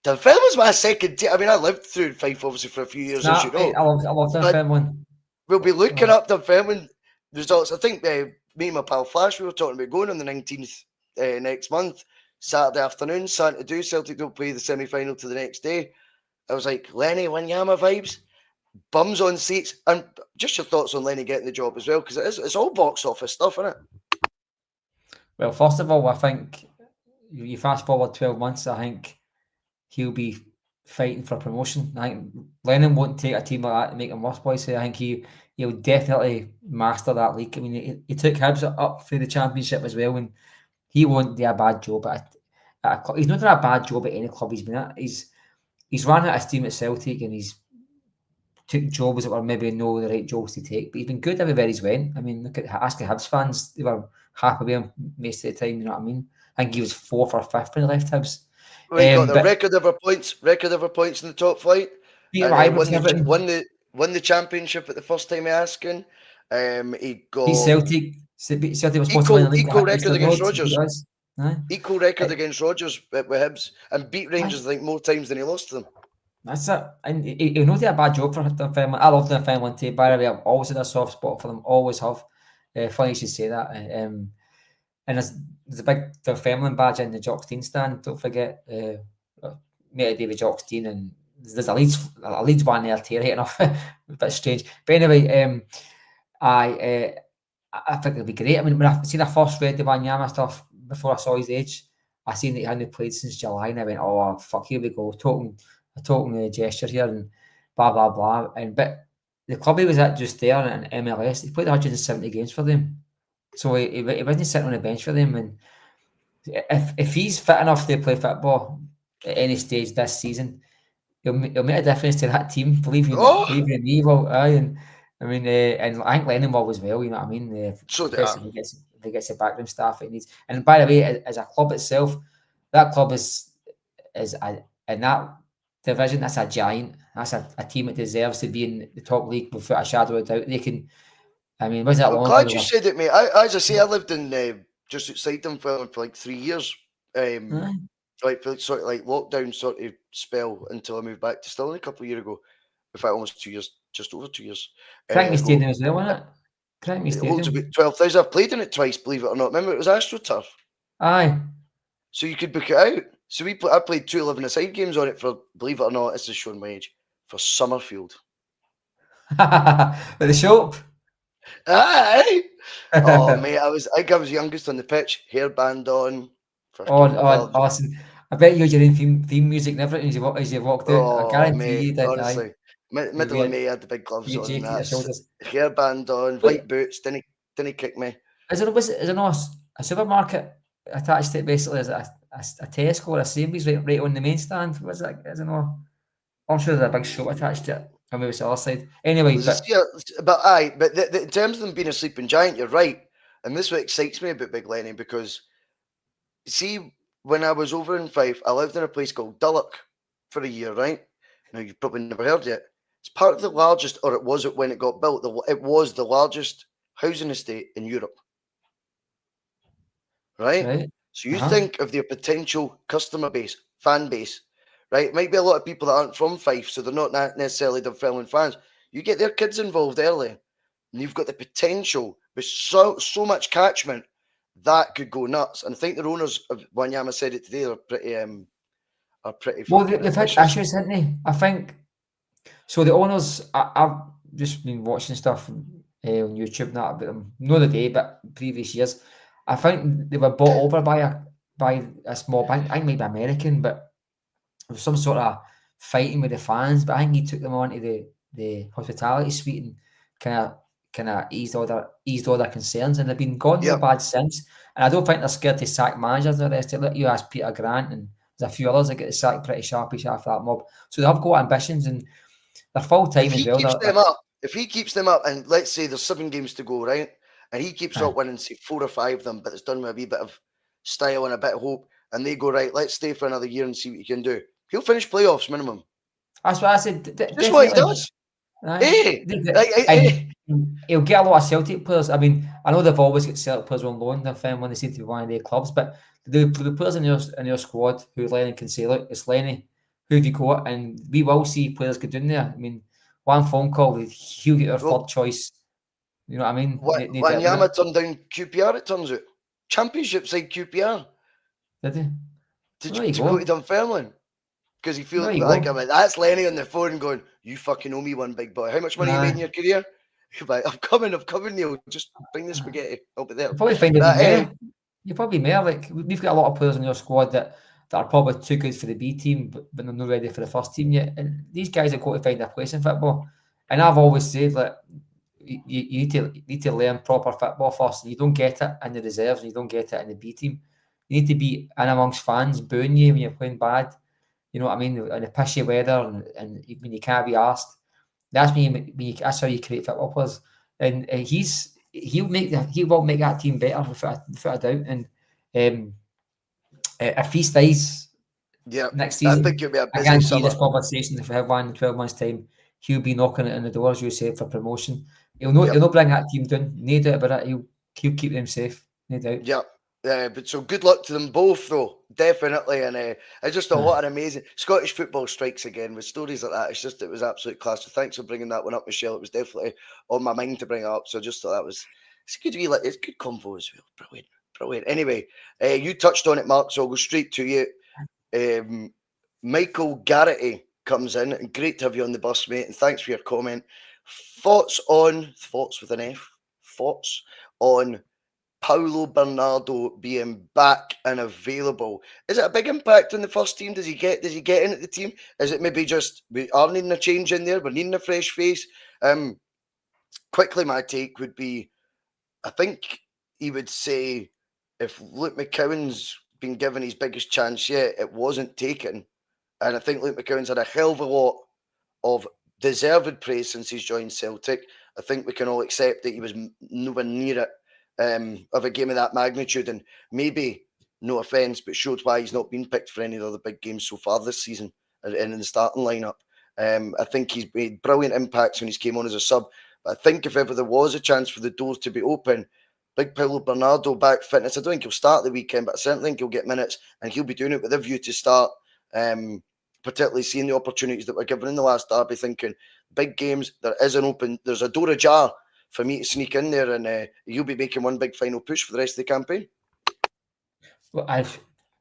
Dunfermline's my second team. I mean, I lived through Fife, obviously, for a few years, as you know. I love Dunfermline. We'll be looking up Dunfermline results. I think me and my pal Flash, we were talking about going on the 19th next month, Saturday afternoon, something to do. Celtic don't play the semi-final to the next day. I was like, Lenny, Wanyama vibes, bums on seats. And just your thoughts on Lenny getting the job as well, because it's all box office stuff, isn't it? Well, first of all, I think you fast forward 12 months, I think he'll be fighting for promotion. I think Lennon won't take a team like that and make him worse, boys. I think he'll definitely master that league. I mean, he took Hibs up through the Championship as well, and he won't do a bad job at a club. He's not done a bad job at any club he's been at. He's ran out of steam at Celtic, and he's took jobs that were maybe no the right jobs to take, but he's been good everywhere he's went. I mean, look at asking Hibs fans, they were happy with him most of the time, you know what I mean? I think he was 4th or 5th when he left Hibs. Well, he got the record ever points in the top flight. And won the championship at the first time asking. He got Celtic was supposed to win the league. Equal record against Rodgers. Equal record against Rodgers with Hibs, and beat Rangers, I think, more times than he lost to them. That's it. And he'll not do a bad job for Dunfermline. I love Dunfermline too. By the way, I've always had a soft spot for them. Always have. Funny you should say that. And there's a big Dunfermline badge in the Jockstein stand. Don't forget. Met David Jockstein, and there's a Leeds one there too, right enough. A bit strange. But anyway, I think it'll be great. I mean, when I first read the Wanyama stuff before I saw his age, I seen that he hadn't played since July, and I went, "Oh fuck, here we go, token gesture here," and blah blah blah. But the club he was at just there in MLS, he played 170 games for them, so he wasn't sitting on the bench for them. And if he's fit enough to play football at any stage this season, he'll make a difference to that team. Believe you me, well, and I mean, and I think Lennon will as well. You know what I mean? So Especially if he gets the backroom staff it needs. And by the way, as a club itself, that club is in that division. That's a giant. That's a team that deserves to be in the top league without a shadow of doubt. They can. I mean, wasn't that I'm long glad ago? you said it, mate. As I say, I lived in just outside Dunfermline for like 3 years. Right, for sort of like lockdown sort of spell until I moved back to Stirling a couple of years ago. In fact, almost 2 years, just over 2 years. Crankme Stadium as well, wasn't it? Crankme It holds Stadium. about 12,000. I've played in it twice, believe it or not. Remember, it was AstroTurf. Aye. So you could book it out. So I played 2 11-a-side games on it for, believe it or not, this is showing my age, for Summerfield. With the shop. Aye. Oh, mate, I think I was youngest on the pitch, hairband on. Listen, I bet you had your own theme music and everything as you walked out. I guarantee mate, you did. honestly. Middle of May, I had the big gloves you on, Jake and at your that shoulders. hairband on, white boots, didn't kick me. Is there not a supermarket attached to it? Basically, is it a Tesco or a Sainsbury's right on the main stand? Was it? Is it not? I'm sure there's a big shop attached to it. Or maybe it's the other side. Anyway, But in terms of them being a sleeping giant, you're right. And this is what excites me about Big Lenny, because see, when I was over in Fife, I lived in a place called Dulloch for a year, right? Now, you've probably never heard of it. It's part of the largest, or it was when it got built, it was the largest housing estate in Europe, right? right. So you think of their potential customer base, fan base, right? It might be a lot of people that aren't from Fife, so they're not necessarily Dunfermline fans. You get their kids involved early, and you've got the potential with so much catchment that could go nuts. And I think the owners of Wanyama said it today. They're pretty Well, fucking they've had ambitious. issues, haven't they? I think so. The owners, I've just been watching stuff on YouTube now about them, not the day, but previous years. I think they were bought over by a small bank. I think maybe American, but there was some sort of fighting with the fans. But I think he took them on to the hospitality suite and kind of eased all their concerns, and they've been gone no bad since. And I don't think they're scared to sack managers or the rest of it. You ask Peter Grant, and there's a few others that get sacked pretty sharpish after that mob. So they have got ambitions, and they're full time as well. If he keeps them up, and let's say there's 7 games to go, right? And he keeps up winning, say 4 or 5 of them, but it's done with a wee bit of style and a bit of hope, and they go, right, let's stay for another year and see what you can do. He'll finish playoffs minimum. That's what I said. That's what he does. Hey, and he'll get a lot of Celtic players. I mean, I know they've always got Celtic players on loan. When they seem to be one of their clubs, but the players in your squad who Lennon can say, look, it's Lenny. Who have you got? And we will see players get in there. I mean, one phone call, he'll get their third choice. You know what I mean? Wanyama turned down QPR, it turns out. Championship side QPR. Did he? To go to Dunfermline. Because he feels like, that's Lenny on the phone going, you fucking owe me one, big boy. How much money you made in your career? You're like, I'm coming, Neil. Just bring the spaghetti. I'll be there. You'll probably find it You're probably more. Like, we've got a lot of players in your squad that are probably too good for the B team, but they're not ready for the first team yet. And these guys have got to find a place in football. And I've always said that you need to learn proper football first. You don't get it in the reserves, and you don't get it in the B team. You need to be in amongst fans booing you when you're playing bad. You know what I mean? In the pishy weather, and when you can't be asked. That's that's how you create football players. And he will make that team better without a doubt. And if he stays next season, I think it'll be a busy guarantee summer. this conversation, if we have one in 12 months' time, he'll be knocking it in the door, as you said, for promotion. He'll not bring that team down. No doubt about it. He'll keep them safe. No doubt. Yeah. But so good luck to them both, though, definitely. And I just thought, what an amazing Scottish football strikes again with stories like that. It was absolute class. So thanks for bringing that one up, Michelle. It was definitely on my mind to bring it up. So I just thought it's good convo as well. Brilliant. Anyway, you touched on it, Mark. So I'll go straight to you. Michael Garrity comes in, and great to have you on the bus, mate. And thanks for your comment. Thoughts with an F. Thoughts on Paulo Bernardo being back and available? Is it a big impact on the first team? Does he get in at the team? Is it maybe just we are needing a change in there? We're needing a fresh face. Quickly, my take would be, I think he would say if Luke McCowan's been given his biggest chance yet, it wasn't taken. And I think Luke McCowan's had a hell of a lot of deserved praise since he's joined Celtic. I think we can all accept that he was nowhere near it of a game of that magnitude, and maybe, no offence, but showed why he's not been picked for any of the other big games so far this season and in the starting lineup. I think he's made brilliant impacts when he's came on as a sub. But I think if ever there was a chance for the doors to be open, big Paulo Bernardo back fitness, I don't think he'll start the weekend, but I certainly think he'll get minutes, and he'll be doing it with a view to start. Particularly seeing the opportunities that were given in the last derby, thinking big games, there's a door ajar for me to sneak in there, and you'll be making one big final push for the rest of the campaign. Well, I've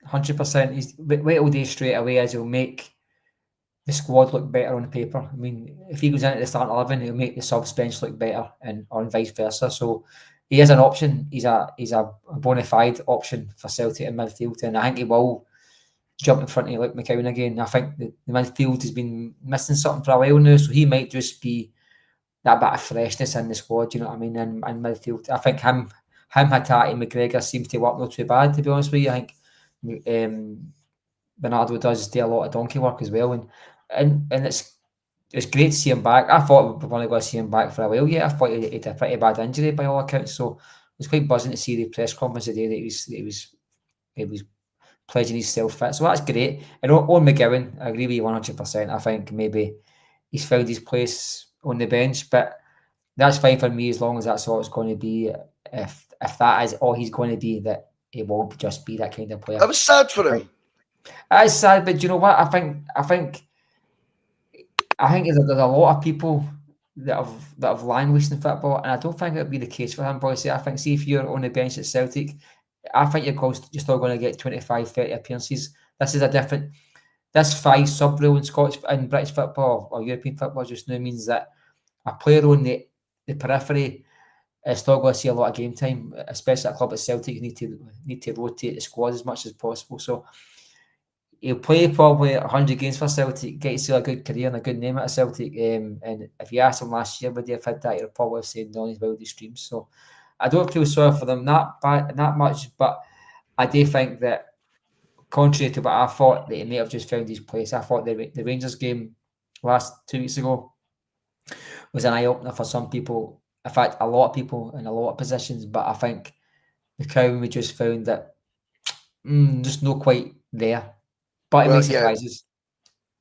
100%. He's wait all day straight away as he'll make the squad look better on paper. I mean, if he goes into the starting 11, he'll make the subs bench look better, and vice versa. So he is an option. He's a bona fide option for Celtic in midfield, and I think he will jump in front of Luke McCowan again. I think the midfield has been missing something for a while now, so he might just be that bit of freshness in the squad, you know what I mean, in midfield. I think him, Hatate, McGregor seems to work not too bad, to be honest with you. I think Bernardo does do a lot of donkey work as well, and it's great to see him back. I thought we were only going to see him back for a while. Yeah, I thought he had a pretty bad injury by all accounts, so it was quite buzzing to see the press conference today that he was pledging himself fit. So that's great. And on McGowan, I agree with you 100%. I think maybe he's found his place on the bench, but that's fine for me as long as that's all it's going to be. If that is all he's going to be, that it won't just be that kind of player. I was sad for him. It's sad, but you know what? I think there's a lot of people that have languished in football, and I don't think it'll be the case for him, Bhoycie. I think, see, if you're on the bench at Celtic, I think you're still going to get 25, 30 appearances. This 5 sub rule in Scottish and British football or European football just now means that a player on the periphery is still going to see a lot of game time, especially at a club at Celtic. You need to rotate the squad as much as possible. So he'll play probably 100 games for Celtic, get to see a good career and a good name at Celtic. And if you asked him last year, would he have had that, he'll probably have said no in his wildest dreams. So I don't feel sorry for them that much, but I do think that, contrary to what I thought, that he may have just found his place. I thought the Rangers game last 2 weeks ago was an eye-opener for some people. In fact, a lot of people in a lot of positions, but I think McCowan, we just found that just not quite there. But it makes surprises.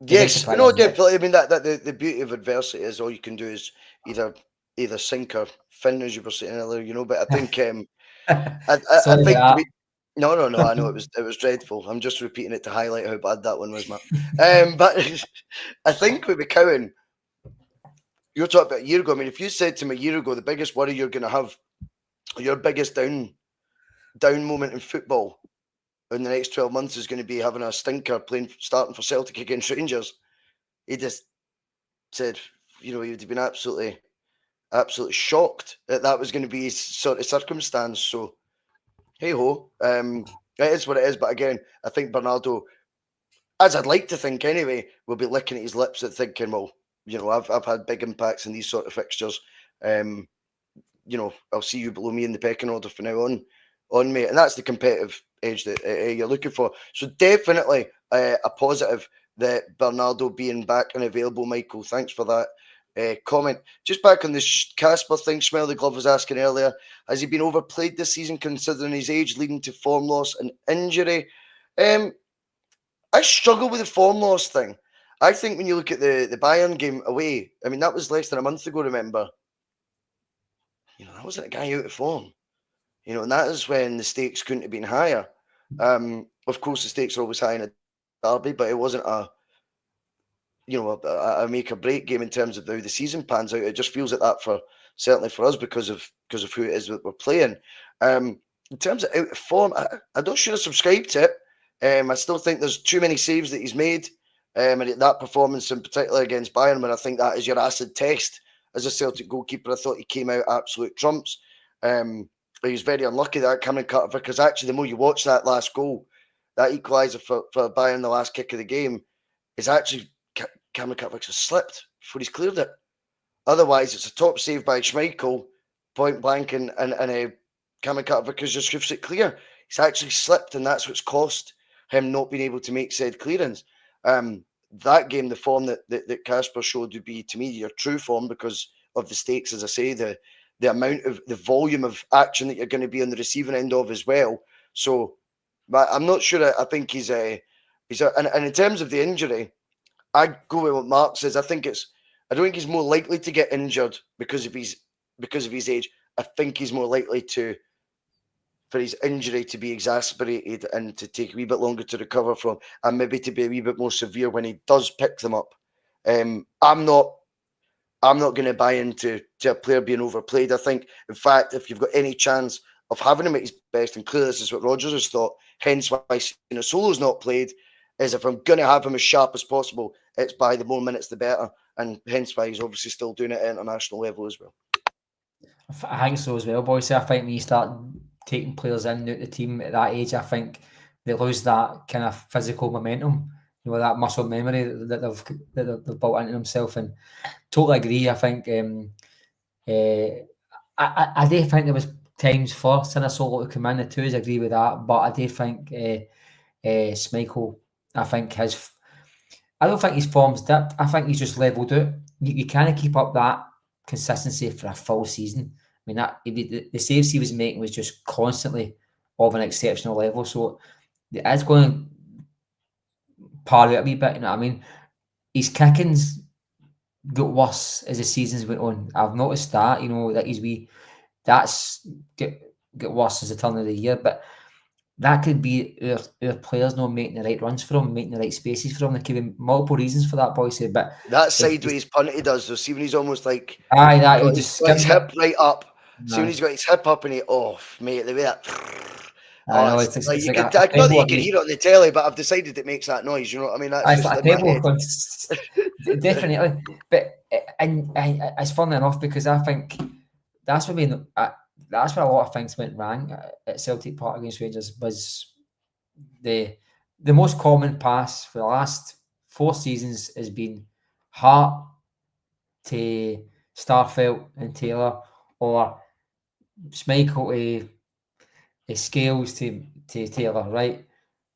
Yes, no, definitely. I mean, that the beauty of adversity is all you can do is either sink or fin, as you were saying earlier, you know. But I think I think no, I know it was dreadful. I'm just repeating it to highlight how bad that one was, Matt. But I think with McCowan, you're talking about a year ago. I mean, if you said to me a year ago, the biggest worry you're going to have, your biggest down moment in football in the next 12 months is going to be having a stinker starting for Celtic against Rangers, he just said, you know, he would have been absolutely shocked that was going to be his sort of circumstance. So, hey ho, it is what it is. But again, I think Bernardo, as I'd like to think anyway, will be licking at his lips at thinking, well, you know, I've had big impacts in these sort of fixtures. You know, I'll see you below me in the pecking order from now on, mate. And that's the competitive edge that you're looking for. So definitely a positive that Bernardo being back and available, Michael. Thanks for that comment. Just back on the Casper thing, Smell the Glove was asking earlier, has he been overplayed this season considering his age leading to form loss and injury? I struggle with the form loss thing. I think when you look at the Bayern game away, I mean, that was less than a month ago, remember? You know, that wasn't a guy out of form. You know, and that is when the stakes couldn't have been higher. Of course, the stakes are always high in a derby, but it wasn't a make or break game in terms of how the season pans out. It just feels like that certainly for us because of who it is that we're playing. In terms of out of form, I don't sure I subscribe to it. I still think there's too many saves that he's made. And that performance in particular against Bayern, when I think that is your acid test as a Celtic goalkeeper, I thought he came out absolute trumps. he was very unlucky that Cameron Carter, because actually the more you watch that last goal, that equaliser for Bayern, the last kick of the game, is actually Cameron Carter has slipped before he's cleared it. Otherwise, it's a top save by Schmeichel, point blank, and Cameron Carter just roofs it clear. He's actually slipped, and that's what's cost him not being able to make said clearance. That game, the form that Kasper showed would be, to me, your true form because of the stakes, as I say, the amount of the volume of action that you're going to be on the receiving end of as well. So I'm not sure. I think he's and in terms of the injury, I go with what Mark says. I don't think he's more likely to get injured because of his age. I think he's more likely for his injury to be exacerbated and to take a wee bit longer to recover from, and maybe to be a wee bit more severe when he does pick them up. I'm not going to buy into a player being overplayed. I think, in fact, if you've got any chance of having him at his best, and clearly this is what Rodgers has thought, hence why Sinisalo's not played, is if I'm going to have him as sharp as possible, it's by the more minutes the better, and hence why he's obviously still doing it at international level as well. I think so as well, boys. I think when you start taking players in out the team at that age, I think they lose that kind of physical momentum, that muscle memory that they've built into themselves. And totally agree. I think I do think there was times for Sinisalo to come in. The twos agree with that, but I do think Schmeichel, I think I don't think his form's dipped. I think he's just levelled out. You can't keep up that consistency for a full season. I mean, the saves he was making was just constantly of an exceptional level. So it is going to par out a wee bit, you know what I mean? His kicking's got worse as the seasons went on. I've noticed that, that that's get worse as the turn of the year. But that could be our players not making the right runs for him, making the right spaces for him. There could be multiple reasons for that, Bhoycie. But that sideways punt he does, though, see when he's almost like he just got his hip right up. See when he's got his hip up and mate, the way that. I know it's like not that you can hear it on the telly, but I've decided it makes that noise. You know what I mean? That's just like a definitely. But and it's funny enough because I think that's where a lot of things went wrong at Celtic Park against Rangers. Was the most common pass for the last 4 seasons has been Hart to Starfelt and Taylor, or Schmeichel to Scales to Taylor, right?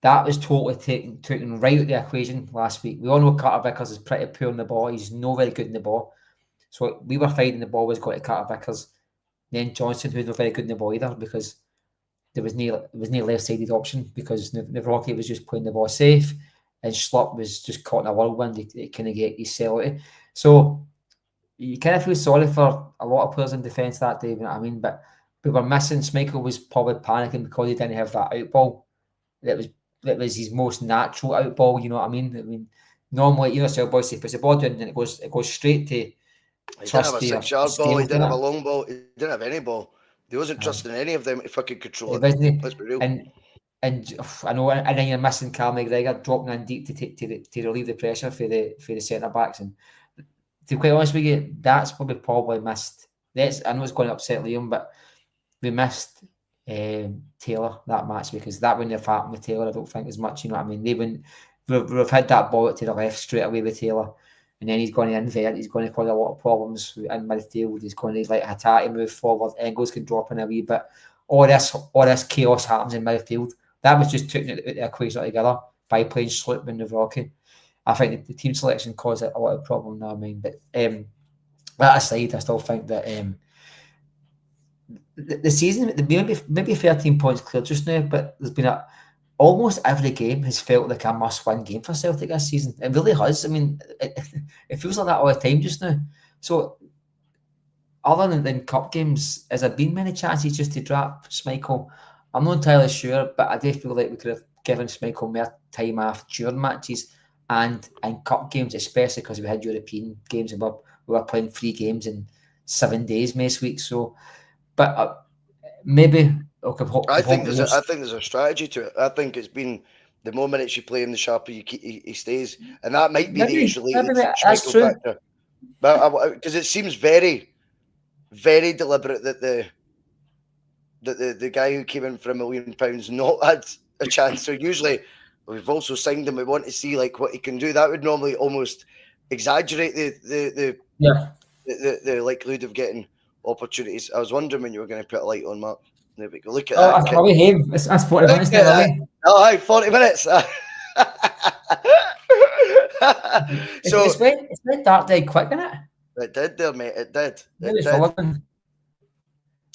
That was totally taken right out of the equation last week. We all know Carter Vickers is pretty poor on the ball. He's not very good in the ball. So we were finding the ball was going to Carter Vickers. Then Johnson, who's not very good in the ball either, because there was no left-sided option because Navarrete was just playing the ball safe, and Schlupp was just caught in a whirlwind. He couldn't get his cell. So you kind of feel sorry for a lot of players in defence that day, you know what I mean? But we were missing. Schmeichel was probably panicking because he didn't have that out ball. That was his most natural out ball, you know what I mean? I mean, normally, Bhoycie puts the ball down and it goes straight to. He didn't have a 6-yard ball. He didn't have a long ball. He didn't have any ball. He wasn't trusting any of them if I could control it. Let's be real. And I know, and then you're missing Cal McGregor dropping in deep to relieve the pressure for the centre backs. And to be quite honest with you, that's probably missed. I know it's going to upset Liam, but we missed Taylor that match because that wouldn't have happened with Taylor. I don't think as much. You know what I mean? We've had that ball to the left straight away with Taylor. And then he's going to invert. He's going to cause a lot of problems in midfield. He's going to let Hatate move forward. Engels can drop in a wee bit. All this chaos happens in midfield. That was just taking the equation together by playing Sloop and Navarrete. I think the team selection caused a lot of problem now. I mean, but that aside, I still think that the season maybe 13 points clear just now, but there's been almost every game has felt like a must-win game for Celtic this season. It really has. I mean, it feels like that all the time just now. So, other than cup games, has there been many chances just to drop Schmeichel? I'm not entirely sure, but I do feel like we could have given Schmeichel more time off during matches and in cup games, especially because we had European games and we were playing 3 games in 7 days most weeks. So, but maybe. I think there's a strategy to it. I think it's been the more minutes you play him, the sharper he stays, and that might be the age-related Schmeichel factor. But because it seems very, very deliberate that that the guy who came in for £1 million not had a chance. So usually we've also signed him. We want to see like what he can do. That would normally almost exaggerate the likelihood of getting opportunities. I was wondering when you were going to put a light on, Mark. There we go. Look at that. Are we here? That's 40 minutes now, are we? Oh, hi, 40 minutes. So it's went dark dead quick, isn't it? It did there, mate. It did. Maybe it's following.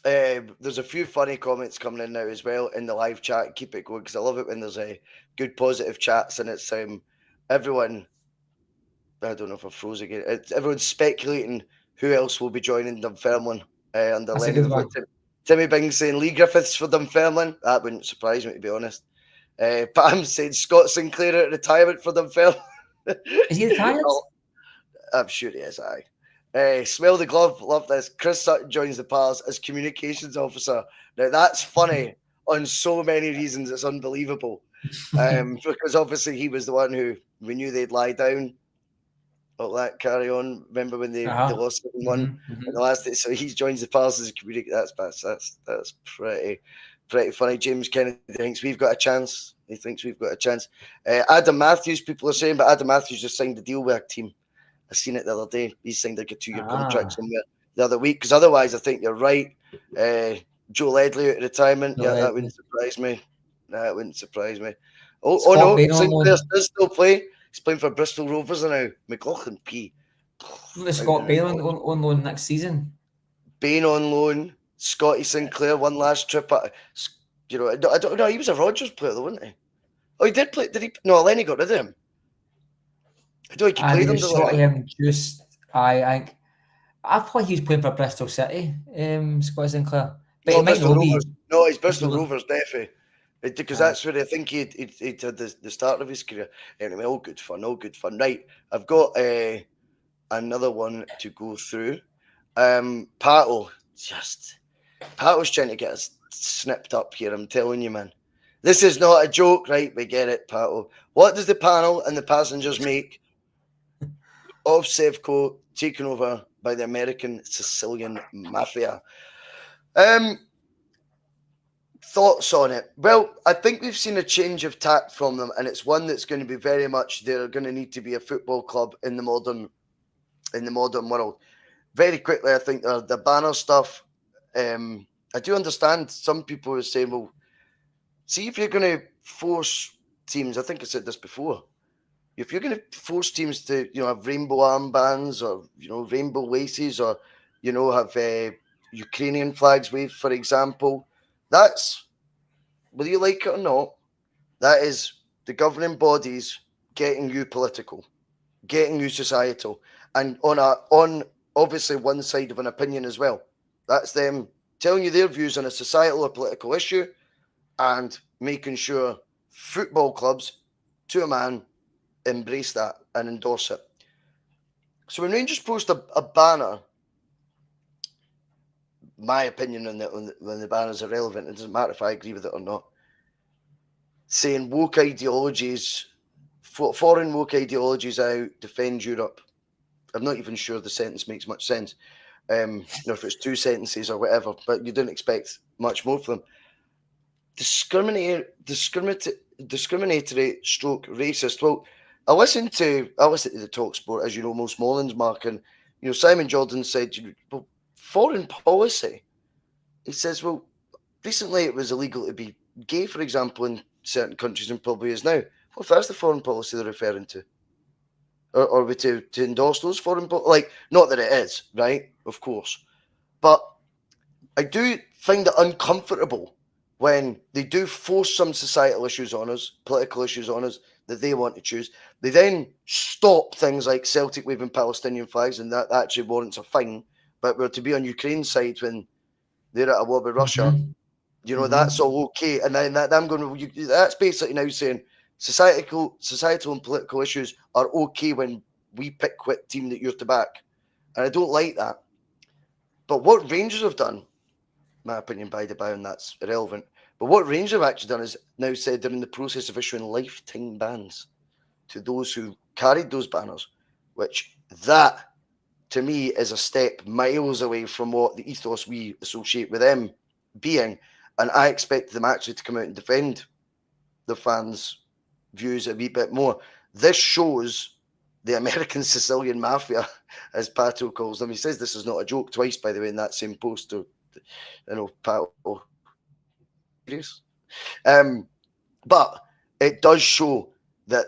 There's a few funny comments coming in now as well in the live chat. Keep it going because I love it when there's a good positive chats and it's everyone. I don't know if I froze again. Everyone's speculating who else will be joining Dunfermline under Lenny. Timmy Bing saying Lee Griffiths for Dunfermline. That wouldn't surprise me, to be honest. Pam saying Scott Sinclair at retirement for Dunfermline. Is he retired? I'm sure he is. Smell the glove. Love this. Chris Sutton joins the Pals as communications officer. Now that's funny on so many reasons. It's unbelievable. Because obviously he was the one who we knew they'd lie down. All that carry on. Remember when they lost 7-1 in the last day? So he joins the Pals as a communicator. That's pretty funny. James Kennedy thinks we've got a chance. He thinks we've got a chance. Adam Matthews, people are saying, but Adam Matthews just signed a deal with a team. I seen it the other day. He signed like a 2-year contract somewhere the other week. Because otherwise, I think you're right. Joe Ledley out of retirement. That wouldn't surprise me. That wouldn't surprise me. Oh no, Sinclair does still play. He's playing for Bristol Rovers now. McLaughlin P. Scott Bain on loan next season. Bain on loan. Scotty Sinclair one last trip. I don't know. He was a Rogers player though, wasn't he? Oh, he did play. Did he? No, Lenny got rid of him. I don't think he played under I thought he was playing for Bristol City, Scott Sinclair. But no, Bristol Rovers. No, he's Bristol Rovers, definitely. Because that's where I think he had the start of his career. Anyway, all good fun. Right, I've got another one to go through. Pato's trying to get us snipped up here. I'm telling you, man. This is not a joke, right? We get it, Pato. What does the panel and the passengers make of Sevco taken over by the American Sicilian Mafia? Thoughts on it? Well, I think we've seen a change of tact from them, and it's one that's going to be very much they're going to need to be a football club in the modern world. Very quickly, I think the banner stuff. I do understand some people are saying, well, see if you're going to force teams. I think I said this before. If you're going to force teams to, have rainbow armbands or rainbow laces or have Ukrainian flags waved, for example, that's, whether you like it or not, that is the governing bodies getting you political, getting you societal, and on obviously one side of an opinion as well. That's them telling you their views on a societal or political issue and making sure football clubs, to a man, embrace that and endorse it. So when Rangers post a banner, my opinion on when the banners are relevant, it doesn't matter if I agree with it or not, saying woke ideologies, foreign woke ideologies out, defend Europe. I'm not even sure the sentence makes much sense. If it's 2 sentences or whatever, but you didn't expect much more from them. Discriminatory stroke racist. Well, I listened to the Talk Sport, as you know, most mornings, Mark, and Simon Jordan said, well, foreign policy. He says, well, recently it was illegal to be gay, for example, in certain countries, and probably is now. Well, if that's the foreign policy they're referring to, or are we to endorse those foreign policies? Not that it is, right? Of course, but I do find it uncomfortable when they do force some societal issues on us, political issues on us that they want to choose. They then stop things like Celtic waving Palestinian flags, and that actually warrants a fine. But we're to be on Ukraine's side when they're at a war with Russia. That's all okay. And then I'm going, that's basically now saying societal and political issues are okay when we pick what team that you're to back. And I don't like that. But what Rangers have done, my opinion, by the by, and that's irrelevant. But what Rangers have actually done is now said they're in the process of issuing lifetime bans to those who carried those banners, which that, to me, is a step miles away from what the ethos we associate with them being. And I expected them actually to come out and defend the fans' views a wee bit more. This shows the American Sicilian Mafia, as Pato calls them. He says this is not a joke twice, by the way, in that same post. To, Pato, serious. But it does show that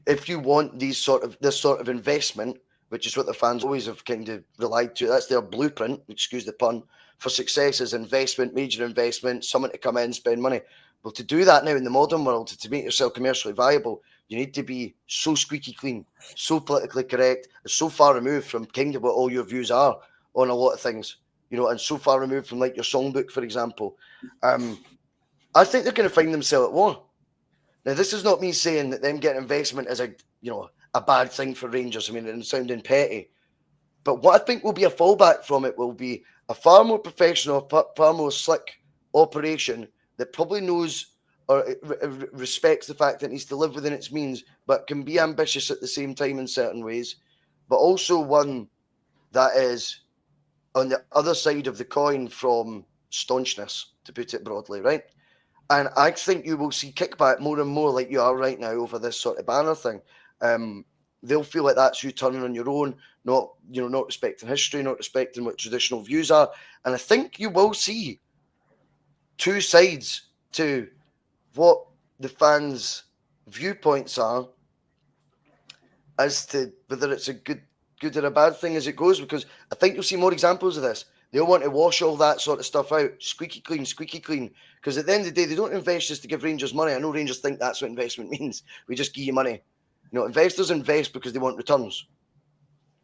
if you want this sort of investment, which is what the fans always have kind of relied to, that's their blueprint, excuse the pun, for success is investment, major investment, someone to come in, spend money. Well, to do that now in the modern world, to make yourself commercially viable, you need to be so squeaky clean, so politically correct, and so far removed from kind of what all your views are on a lot of things, and so far removed from like your songbook, for example. I think they're going to find themselves at war. Now, this is not me saying that them getting investment is a bad thing for Rangers. I mean, it's sounding petty. But what I think will be a fallback from it will be a far more professional, far more slick operation that probably knows or respects the fact that it needs to live within its means, but can be ambitious at the same time in certain ways, but also one that is on the other side of the coin from staunchness, to put it broadly, right? And I think you will see kickback more and more like you are right now over this sort of banner thing. They'll feel like that's you turning on your own, not respecting history, not respecting what traditional views are. And I think you will see two sides to what the fans' viewpoints are as to whether it's a good or a bad thing as it goes, because I think you'll see more examples of this. They'll want to wash all that sort of stuff out, squeaky clean, because at the end of the day, they don't invest just to give Rangers money. I know Rangers think that's what investment means. We just give you money. Investors invest because they want returns.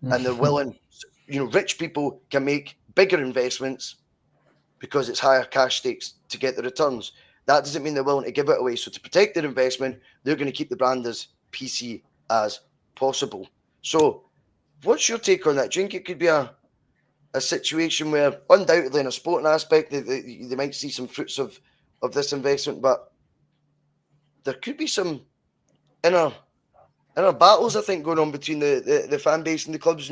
And they're willing, rich people can make bigger investments because it's higher cash stakes to get the returns. That doesn't mean they're willing to give it away. So to protect their investment, they're going to keep the brand as PC as possible. So what's your take on that? Do you think it could be a situation where undoubtedly in a sporting aspect they might see some fruits of this investment, but there could be some inner battles, I think, going on between the fan base and the club's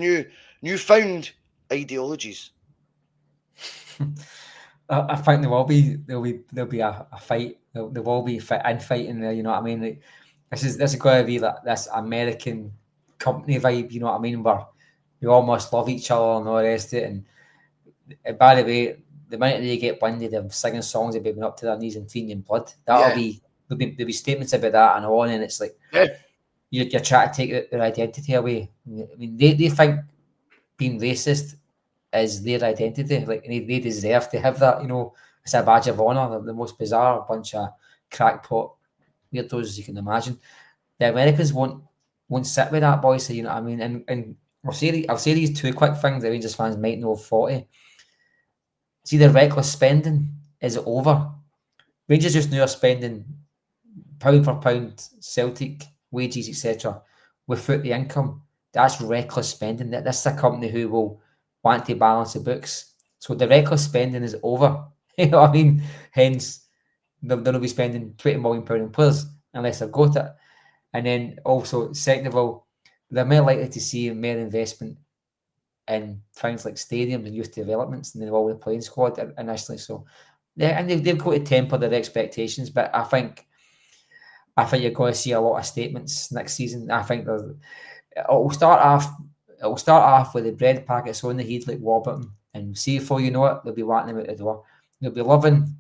newfound ideologies? I think there'll be a fight. There will be infighting there. You know what I mean? Like, this is going to be like this American company vibe. You know what I mean? Where we almost love each other and all the rest of it. And by the way, the minute they get winded, they're singing songs about being up to their knees in fiend and blood. There'll be statements about that and on. And it's like you're trying to take their identity away. I mean, they think being racist is their identity. Like they deserve to have that. It's a badge of honor. They're the most bizarre bunch of crackpot weirdos as you can imagine. The Americans won't sit with that, boys. So you know what I mean. And I'll say these two quick things that Rangers fans might know 40. See, the reckless spending is over. Rangers just now are spending pound for pound Celtic wages, etc. without the income. That's reckless spending. This is a company who will want to balance the books. So the reckless spending is over. You know what I mean? Hence, they'll not be spending £20 million on players unless they've got it. And then also, second of all, they're more likely to see more investment in things like stadiums and youth developments than they will with the playing squad initially. So, yeah, and they've got to temper their expectations. But I think you're going to see a lot of statements next season. I think it'll start off with the bread packets on the head like Warburton, and see before you know it, they'll be wanting them out the door. They'll be loving.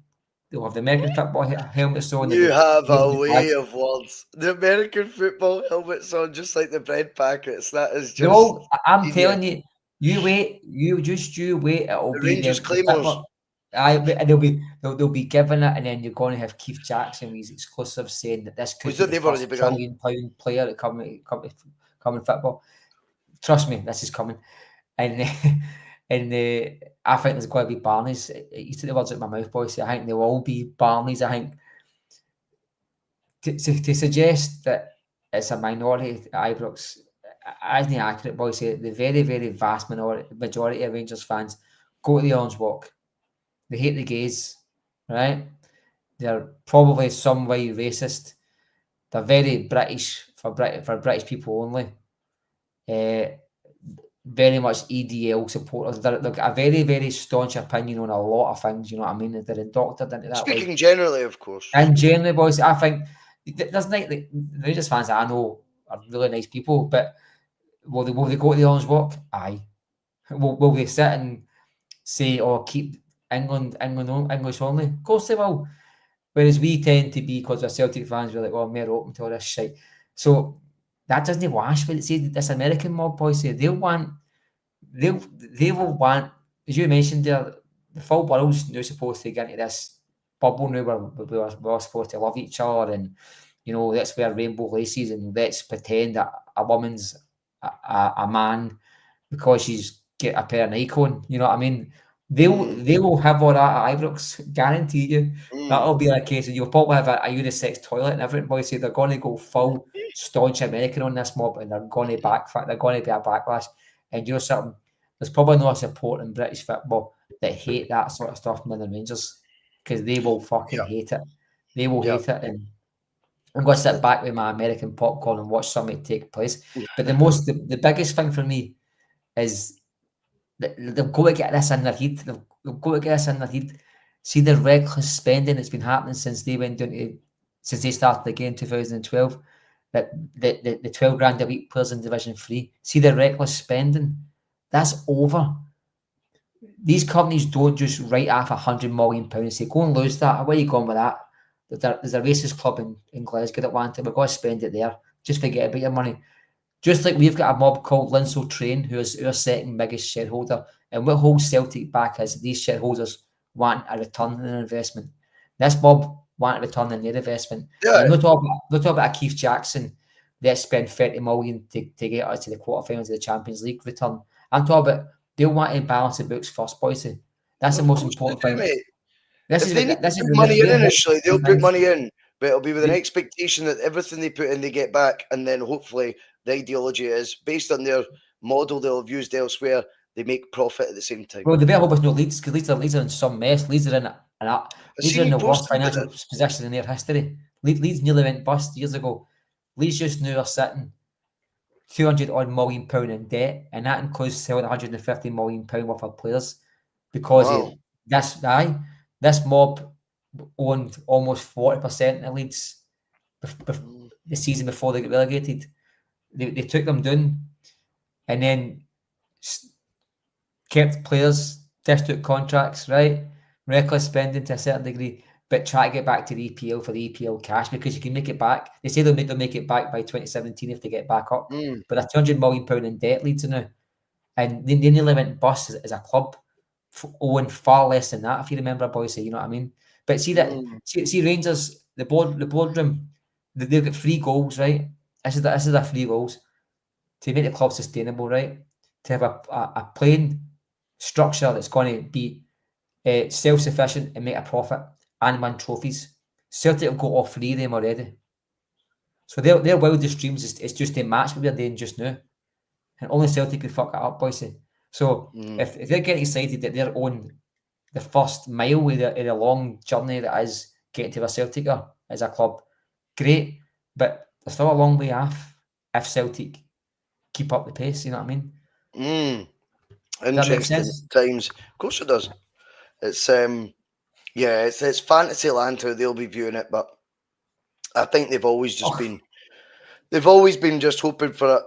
They'll have the American football helmets on. You have a way of words. The American football helmets on, just like the bread packets. That is just. No, I'm telling you. You wait. You wait. It'll the be Rangers Claymores. They'll be given it, and then you're going to have Keith Jackson with his exclusive saying that this could be the first £1 trillion player to come in football. Trust me, this is coming. And I think there's going to be Barneys. You took the words out of my mouth, boys. I think there will be Barneys. I think to suggest that it's a minority at Ibrox isn't accurate, boys. The very, very vast majority of Rangers fans go to the Orange Walk. They hate the gays, right? They're probably some way racist. They're very British for British people only. very much EDL supporters. They've got a very, very staunch opinion on a lot of things, you know what I mean? They're indoctored into that. Speaking generally, of course. And generally, boys, I think there's like the Rangers fans that I know are really nice people, but will they go to the Orange Walk? Aye. Will they sit and say, "Oh, keep English only"? Of course they will. Whereas we tend to be, because we're Celtic fans, we're like, "Well, we're open to all this shit." So that doesn't wash. But see, this American mob, boys, say they will want, as you mentioned there, the full world's now supposed to get into this bubble now where we're all supposed to love each other, and let's wear rainbow laces and let's pretend that a woman's a man because she's get a pair of Nikon. You know what I mean? They will have all that at Ibrox, guarantee you. That'll be a case, and you'll probably have a unisex toilet and everything. Boys say they're going to go full staunch American on this mob, and they're going to they're going to be a backlash. And something, there's probably no support in British football that hate that sort of stuff more than Rangers, because they will fucking hate it. They will hate it, and I'm going to sit back with my American popcorn and watch something take place. But the biggest thing for me is they've got to get this in their head. They've got to get this in their head. See the reckless spending that's been happening since they started the game in 2012. That the 12 grand a week players in Division 3. See the reckless spending. That's over. These companies don't just write off £100 million and say, "Go and lose that." Where are you going with that? There's a racist club in Glasgow that wanted, we've got to spend it there. Just forget about your money. Just like we've got a mob called Linso Train, who is our second biggest shareholder, and what holds Celtic back is these shareholders want a return on their investment. This mob want a return on their investment. Yeah. I'm not talking about a Keith Jackson that spent 30 million to get us to the quarterfinals of the Champions League return. I'm talking about they'll want to balance the books first, boys. That's the most important thing. If they need to put money in initially, they'll put money in, but it'll be with an expectation that everything they put in, they get back, and then hopefully the ideology is based on their model they'll have used elsewhere. They make profit at the same time. Well, they better hope it's no Leeds, because Leeds are in some mess. Leeds are in the worst financial position in their history. Leeds nearly went bust years ago. Leeds just now are sitting £200 million in debt, and that includes selling £150 million worth of players, because this mob owned almost 40% of Leeds the season before they got relegated. They took them down, and then kept players, dished out contracts, right? Reckless spending to a certain degree, but try to get back to the EPL for the EPL cash, because you can make it back. They say they'll make it back by 2017 if they get back up. But a £200 million in debt Leeds now, and they nearly went bust as a club, owing far less than that. If you remember, Bhoycie, you know what I mean. But see that, see Rangers, the boardroom, they've got 3 goals, right? This is the 3 goals to make the club sustainable, right? To have a playing structure that's going to be self-sufficient and make a profit and win trophies. Celtic have got all 3 of them already. So their wildest dreams is just to match what they're doing just now. And only Celtic could fuck it up, Bhoycie. So if they're getting excited that they're on the first mile in a long journey that is getting to a Celtic as a club, great. But there's still a long way off if Celtic keep up the pace, you know what I mean? Interesting times. Of course it does. It's it's fantasy land how they'll be viewing it, but I think they've always just been just hoping for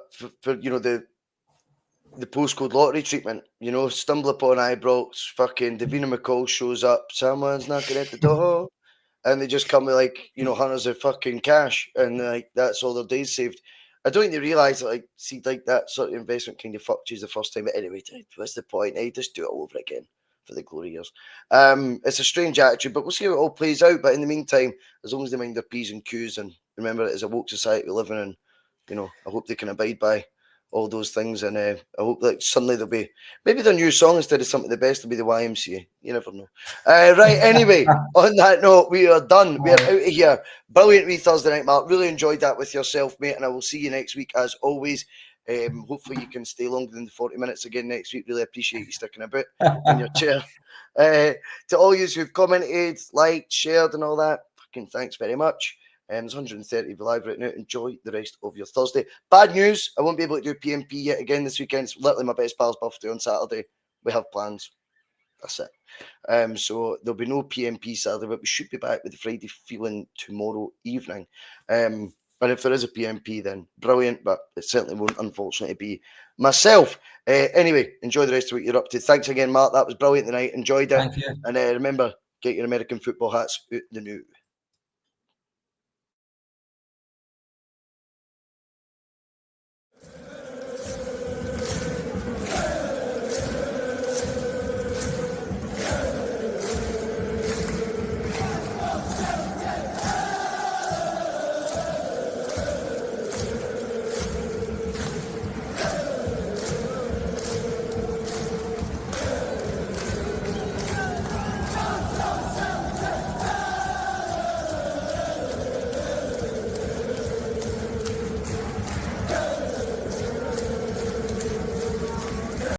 the postcode lottery treatment, stumble upon Ibrox, fucking Davina McCall shows up, someone's knocking at the door, and they just come with hundreds of fucking cash, and that's all their days saved. I don't think they realise that that sort of investment kind of fucked you the first time. But anyway, what's the point? Just do it all over again for the glory years. It's a strange attitude, but we'll see how it all plays out. But in the meantime, as long as they mind their P's and Q's and remember it is a woke society we live in, and I hope they can abide by all those things, and I hope that suddenly there'll be maybe their new song instead of something the best will be the YMCA. You never know. Right, anyway, on that note, we are done. We are out of here. Brilliant wee Thursday night, Mark. Really enjoyed that with yourself, mate, and I will see you next week as always. Hopefully you can stay longer than the 40 minutes again next week. Really appreciate you sticking a bit in your chair. To all you who've commented, liked, shared and all that, fucking thanks very much. There's 130 of you live right now. Enjoy the rest of your Thursday. Bad news, I won't be able to do PMP yet again this weekend. It's literally my best pal's birthday on Saturday. We have plans. That's it. So there'll be no PMP Saturday, but we should be back with the Friday feeling tomorrow evening. And if there is a PMP, then brilliant, but it certainly won't, unfortunately, be myself. Anyway, enjoy the rest of what you're up to. Thanks again, Mark. That was brilliant tonight. Enjoyed it. Thank you. And remember, get your American football hats out the new.